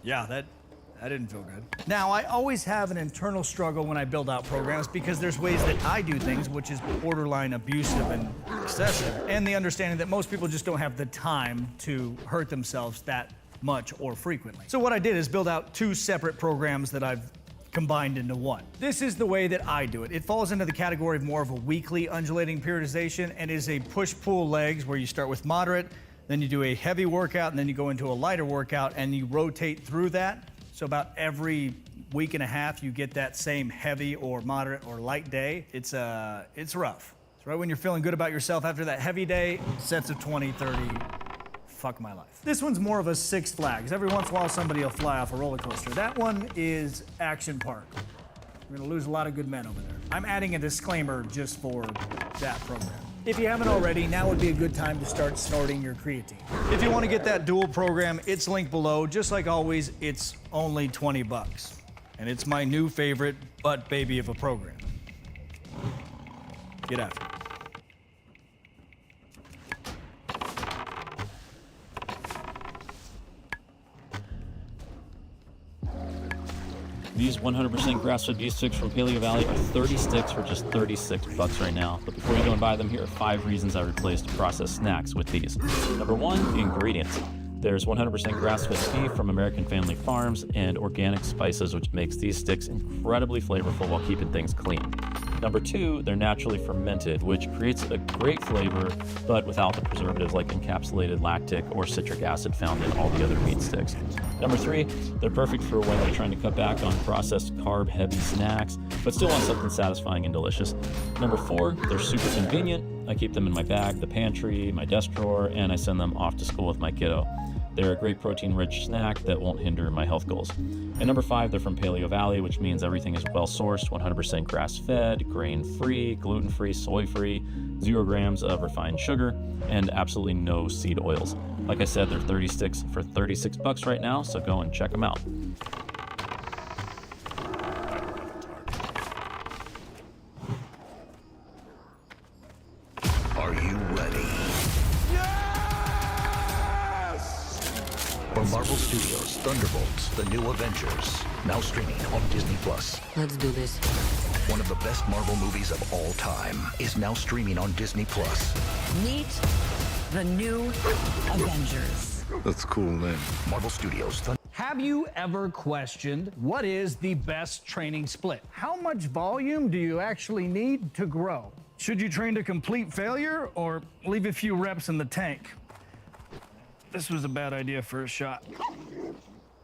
Yeah, that didn't feel good. Now, I always have an internal struggle when I build out programs because there's ways that I do things which is borderline abusive and excessive, and the understanding that most people just don't have the time to hurt themselves that much or frequently. So what I did is build out 2 separate programs that I've combined into one. This is the way that I do it. It falls into the category of more of a weekly undulating periodization and is a push-pull legs where you start with moderate, then you do a heavy workout, and then you go into a lighter workout and you rotate through that. So about every week and a half, you get that same heavy or moderate or light day. It's rough. It's right when you're feeling good about yourself after that heavy day, sets of 20, 30, fuck my life. This one's more of a Six Flags. Every once in a while, somebody will fly off a roller coaster. That one is Action Park. We're gonna lose a lot of good men over there. I'm adding a disclaimer just for that program. If you haven't already, now would be a good time to start snorting your creatine. If you want to get that dual program, it's linked below. Just like always, it's only 20 bucks. And it's my new favorite butt baby of a program. Get after it. These 100% grass-fed beef sticks from Paleo Valley are 30 sticks for just $36 right now. But before you go and buy them, here are 5 reasons I replaced processed snacks with these. Number 1, ingredients. There's 100% grass-fed beef from American Family Farms and organic spices, which makes these sticks incredibly flavorful while keeping things clean. Number 2, they're naturally fermented, which creates a great flavor, but without the preservatives like encapsulated lactic or citric acid found in all the other meat sticks. Number 3, they're perfect for when you're trying to cut back on processed carb-heavy snacks, but still want something satisfying and delicious. Number 4, they're super convenient. I keep them in my bag, the pantry, my desk drawer, and I send them off to school with my kiddo. They're a great protein-rich snack that won't hinder my health goals. And number 5, they're from Paleo Valley, which means everything is well-sourced, 100% grass-fed, grain-free, gluten-free, soy-free, 0 grams of refined sugar, and absolutely no seed oils. Like I said, they're 30 sticks for $36 right now, so go and check them out. Are you ready? For Marvel Studios' Thunderbolts, The New Avengers, now streaming on Disney+. Let's do this. One of the best Marvel movies of all time is now streaming on Disney+. Meet the new Avengers. That's cool name. Marvel Studios. Have you ever questioned what is the best training split? How much volume do you actually need to grow? Should you train to complete failure or leave a few reps in the tank? This was a bad idea for a shot.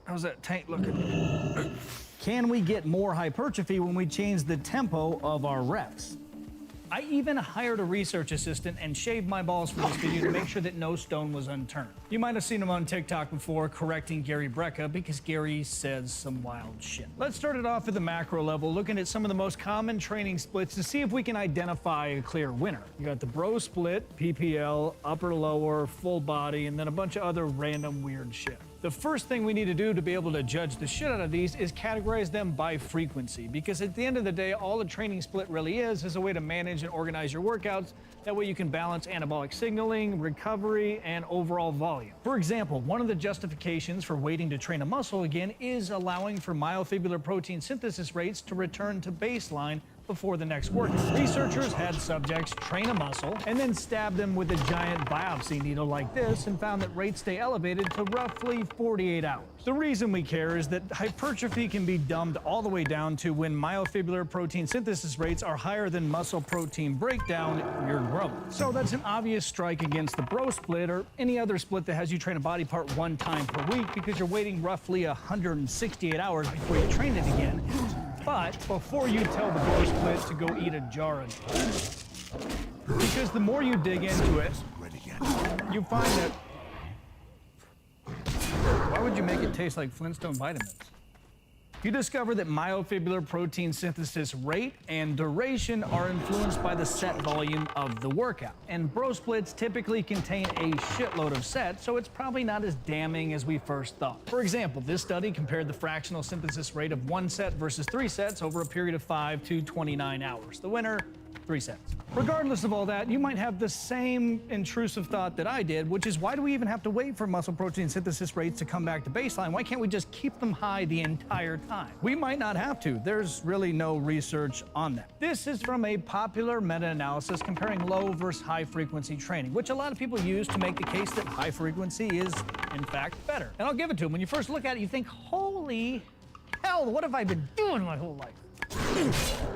How's that tank looking? Can we get more hypertrophy when we change the tempo of our reps? I even hired a research assistant and shaved my balls for this video to make sure that no stone was unturned. You might have seen him on TikTok before correcting Gary Brecka because Gary says some wild shit. Let's start it off at the macro level, looking at some of the most common training splits to see if we can identify a clear winner. You got the bro split, PPL, upper lower, full body, and then a bunch of other random weird shit. The first thing we need to do to be able to judge the shit out of these is categorize them by frequency, because at the end of the day, all a training split really is a way to manage and organize your workouts. That way you can balance anabolic signaling, recovery, and overall volume. For example, one of the justifications for waiting to train a muscle again is allowing for myofibrillar protein synthesis rates to return to baseline before the next workout. Researchers had subjects train a muscle and then stab them with a giant biopsy needle like this and found that rates stay elevated to roughly 48 hours. The reason we care is that hypertrophy can be dumbed all the way down to when myofibrillar protein synthesis rates are higher than muscle protein breakdown, you're growing. So that's an obvious strike against the bro split or any other split that has you train a body part 1 time per week because you're waiting roughly 168 hours before you train it again. But before you tell the bro split to go eat a jar of because the more you dig into it, you find that why would you make it taste like Flintstone vitamins? You discover that myofibrillar protein synthesis rate and duration are influenced by the set volume of the workout. And bro splits typically contain a shitload of sets, so it's probably not as damning as we first thought. For example, this study compared the fractional synthesis rate of 1 set versus 3 sets over a period of 5 to 29 hours. The winner, 3 sets. Regardless of all that, you might have the same intrusive thought that I did, which is why do we even have to wait for muscle protein synthesis rates to come back to baseline? Why can't we just keep them high the entire time? We might not have to. There's really no research on that. This is from a popular meta-analysis comparing low versus high frequency training, which a lot of people use to make the case that high frequency is, in fact, better. And I'll give it to them. When you first look at it, you think, holy hell, what have I been doing my whole life?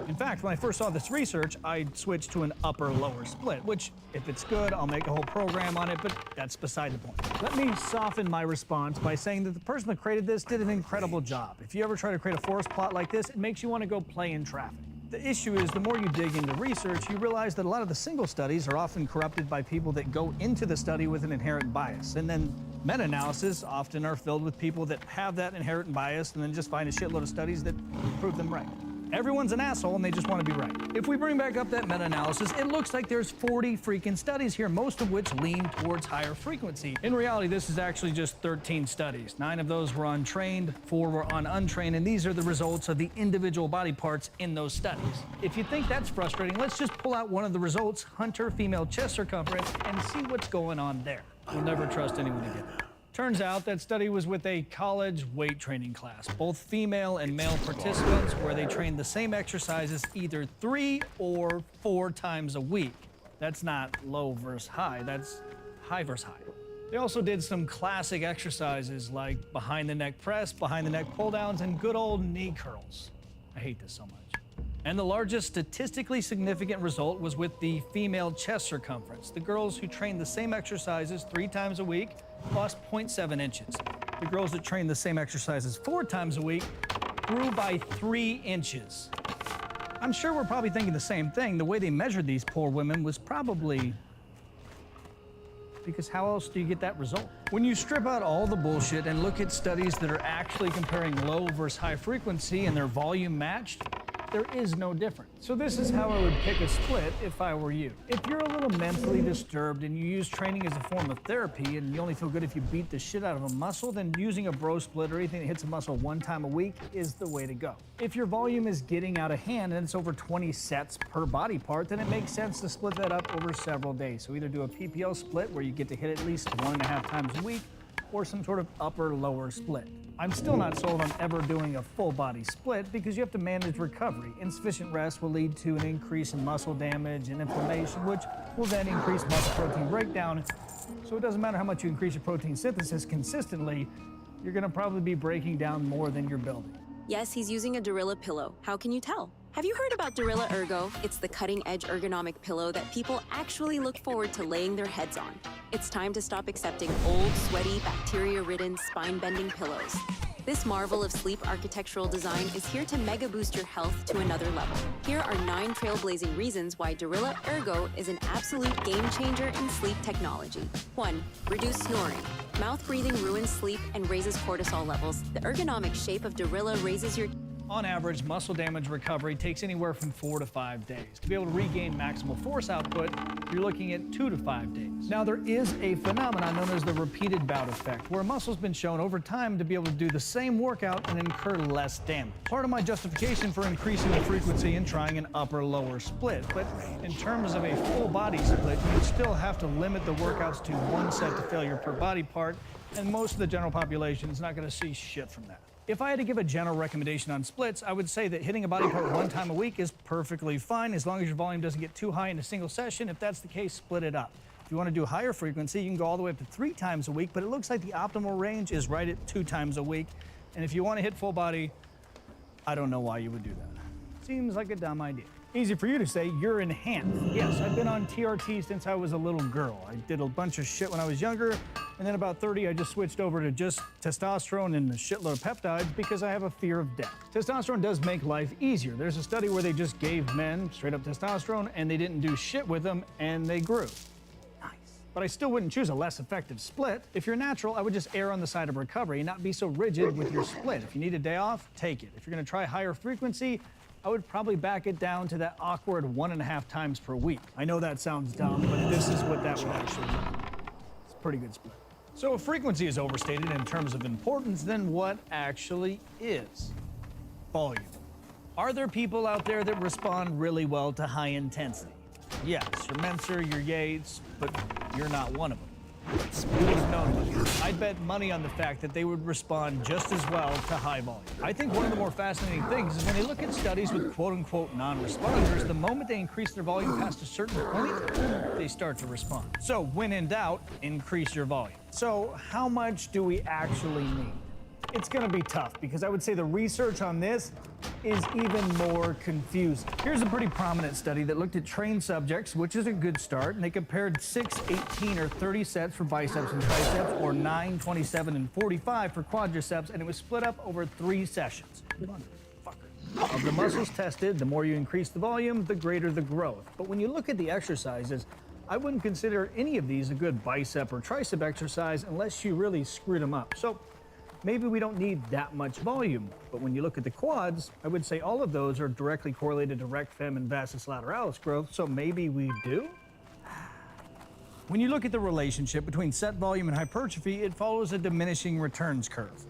In fact, when I first saw this research, I switched to an upper-lower split, which, if it's good, I'll make a whole program on it, but that's beside the point. Let me soften my response by saying that the person that created this did an incredible job. If you ever try to create a forest plot like this, it makes you want to go play in traffic. The issue is the more you dig into research, you realize that a lot of the single studies are often corrupted by people that go into the study with an inherent bias. And then meta-analysis often are filled with people that have that inherent bias and then just find a shitload of studies that prove them right. Everyone's an asshole and they just want to be right. If we bring back up that meta-analysis, it looks like there's 40 freaking studies here, most of which lean towards higher frequency. In reality, this is actually just 13 studies. 9 of those were on trained, 4 were on untrained, and these are the results of the individual body parts in those studies. If you think that's frustrating, let's just pull out one of the results, hunter female chest circumference, and see what's going on there. You'll never trust anyone again. Turns out that study was with a college weight training class, both female and male participants, where they trained the same exercises either 3 or 4 times a week. That's not low versus high, that's high versus high. They also did some classic exercises like behind the neck press, behind the neck pull downs, and good old knee curls. I hate this so much. And the largest statistically significant result was with the female chest circumference. The girls who trained the same exercises 3 times a week lost 0.7 inches. The girls that trained the same exercises 4 times a week grew by 3 inches. I'm sure we're probably thinking the same thing. The way they measured these poor women was probably... because how else do you get that result? When you strip out all the bullshit and look at studies that are actually comparing low versus high frequency and their volume matched, there is no difference. So this is how I would pick a split if I were you. If you're a little mentally disturbed and you use training as a form of therapy and you only feel good if you beat the shit out of a muscle, then using a bro split or anything that hits a muscle 1 time a week is the way to go. If your volume is getting out of hand and it's over 20 sets per body part, then it makes sense to split that up over several days. So either do a PPL split where you get to hit at least 1.5 times a week, or some sort of upper-lower split. I'm still not sold on ever doing a full body split because you have to manage recovery. Insufficient rest will lead to an increase in muscle damage and inflammation, which will then increase muscle protein breakdown. So it doesn't matter how much you increase your protein synthesis consistently, you're gonna probably be breaking down more than you're building. Yes, he's using a Dorilla pillow. How can you tell? Have you heard about Dorilla Ergo? It's the cutting-edge ergonomic pillow that people actually look forward to laying their heads on. It's time to stop accepting old, sweaty, bacteria-ridden, spine-bending pillows. This marvel of sleep architectural design is here to mega boost your health to another level. Here are 9 trailblazing reasons why Dorilla Ergo is an absolute game changer in sleep technology. 1. Reduce snoring. Mouth breathing ruins sleep and raises cortisol levels. The ergonomic shape of Dorilla raises your... On average, muscle damage recovery takes anywhere from 4 to 5 days. To be able to regain maximal force output, you're looking at 2 to 5 days. Now, there is a phenomenon known as the repeated bout effect, where muscle's been shown over time to be able to do the same workout and incur less damage. Part of my justification for increasing the frequency and trying an upper-lower split, but in terms of a full body split, you still have to limit the workouts to 1 set to failure per body part, and most of the general population is not going to see shit from that. If I had to give a general recommendation on splits, I would say that hitting a body part 1 time a week is perfectly fine as long as your volume doesn't get too high in a single session. If that's the case, split it up. If you want to do higher frequency, you can go all the way up to 3 times a week, but it looks like the optimal range is right at 2 times a week. And if you want to hit full body, I don't know why you would do that. Seems like a dumb idea. Easy for you to say, you're enhanced. Yes, I've been on TRT since I was a little girl. I did a bunch of shit when I was younger, and then about 30, I just switched over to just testosterone and a shitload of peptides because I have a fear of death. Testosterone does make life easier. There's a study where they just gave men straight up testosterone and they didn't do shit with them and they grew. Nice. But I still wouldn't choose a less effective split. If you're natural, I would just err on the side of recovery and not be so rigid with your split. If you need a day off, take it. If you're gonna try higher frequency, I would probably back it down to that awkward 1.5 times per week. I know that sounds dumb, but this is what that would actually mean. It's a pretty good split. So if frequency is overstated in terms of importance, then what actually is? Volume. Are there people out there that respond really well to high intensity? Yes, your Menser, your Yates, but you're not one of them. Who would have known about this? I'd bet money on the fact that they would respond just as well to high volume. I think one of the more fascinating things is when they look at studies with quote-unquote non-responders, the moment they increase their volume past a certain point, they start to respond. So when in doubt, increase your volume. So how much do we actually need? It's gonna be tough because I would say the research on this is even more confusing. Here's a pretty prominent study that looked at trained subjects, which is a good start, and they compared 6, 18, or 30 sets for biceps and triceps, or 9, 27, and 45 for quadriceps, and it was split up over 3 sessions. Motherfucker. Of the muscles tested, the more you increase the volume, the greater the growth. But when you look at the exercises, I wouldn't consider any of these a good bicep or tricep exercise unless you really screwed them up. So maybe we don't need that much volume, but when you look at the quads, I would say all of those are directly correlated to rec fem and vastus lateralis growth, so maybe we do? When you look at the relationship between set volume and hypertrophy, it follows a diminishing returns curve.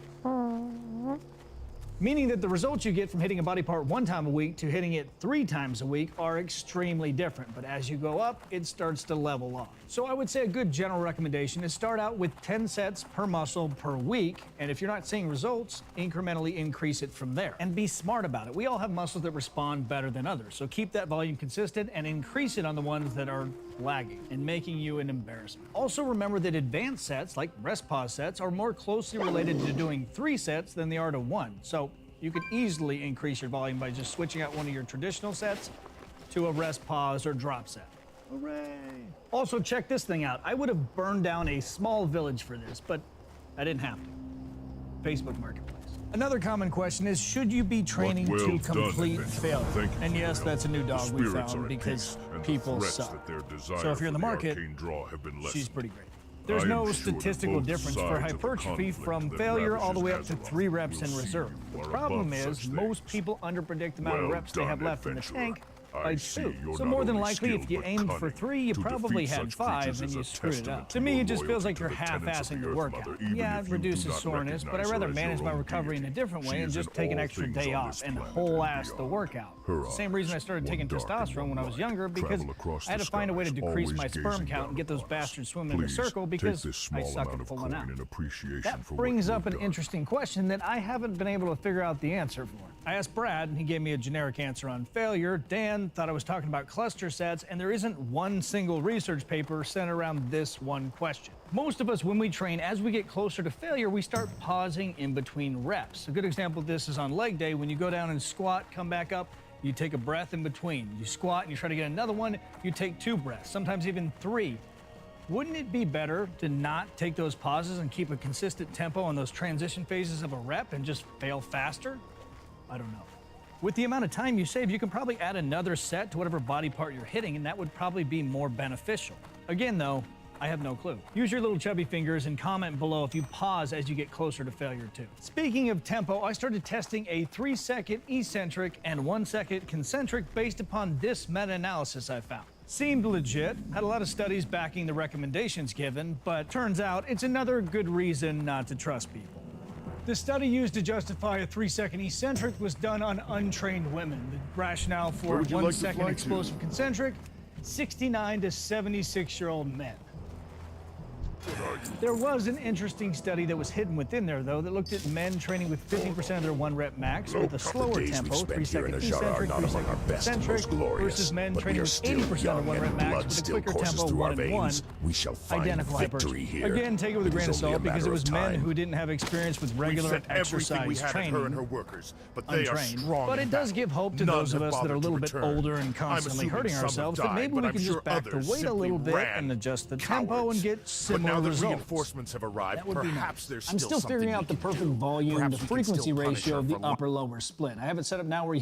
meaning that the results you get from hitting a body part 1 time a week to hitting it 3 times a week are extremely different. But as you go up, it starts to level off. So I would say a good general recommendation is start out with 10 sets per muscle per week, and if you're not seeing results, incrementally increase it from there. And be smart about it. We all have muscles that respond better than others, so keep that volume consistent and increase it on the ones that are lagging and making you an embarrassment. Also remember that advanced sets, like rest pause sets, are more closely related to doing 3 sets than they are to 1. So you could easily increase your volume by just switching out one of your traditional sets to a rest pause or drop set. Hooray! Also check this thing out. I would have burned down a small village for this, but I didn't have to. Facebook Marketplace. Another common question is, should you be training to complete failure? And yes, that's a new dog we found because people suck. So if you're in the market, she's pretty great. There's no statistical difference for hypertrophy from failure all the way up to 3 reps in reserve. The problem is most people underpredict the amount of reps they have left in the tank by 2. So more than likely, if you aimed for 3, you probably had 5 and you screwed it up. To me, it just feels like you're half-assing the workout. Yeah, it reduces soreness, but I'd rather manage my recovery in a different way and just take an extra day off and whole-ass the workout. Same reason I started taking testosterone when I was younger, because I had to find a way to decrease my sperm count and get those bastards swimming in a circle because I suck at pulling out. That brings up an interesting question that I haven't been able to figure out the answer for. I asked Brad, and he gave me a generic answer on failure. Dan thought I was talking about cluster sets, and there isn't one single research paper centered around this one question. Most of us, when we train, as we get closer to failure, we start pausing in between reps. A good example of this is on leg day. When you go down and squat, come back up, you take a breath in between. You squat and you try to get another one, you take 2 breaths, sometimes even 3. Wouldn't it be better to not take those pauses and keep a consistent tempo on those transition phases of a rep and just fail faster? I don't know. With the amount of time you save, you can probably add another set to whatever body part you're hitting, and that would probably be more beneficial. Again, though, I have no clue. Use your little chubby fingers and comment below if you pause as you get closer to failure too. Speaking of tempo, I started testing a 3-second eccentric and 1-second concentric based upon this meta-analysis I found. Seemed legit, had a lot of studies backing the recommendations given, but turns out it's another good reason not to trust people. The study used to justify a 3-second eccentric was done on untrained women. The rationale for 1-second explosive concentric, 69 to 76-year-old men. There was an interesting study that was hidden within there, though, that looked at men training with 50% of their 1-rep max with a slower tempo, 3-second eccentric, 3-second concentric, versus men training with 80% of 1-rep max with a quicker tempo, 1 and 1, identical hypertrophy. Again, take it with a grain of salt because it was men who didn't have experience with regular exercise training, untrained. But it does give hope to those of us that are a little bit older and constantly hurting ourselves that maybe we can just back the weight a little bit and adjust the tempo and get similar results. Reinforcements have arrived. Perhaps there's I'm still figuring out the perfect volume, the frequency ratio of the upper-lower split. I have it set up now where you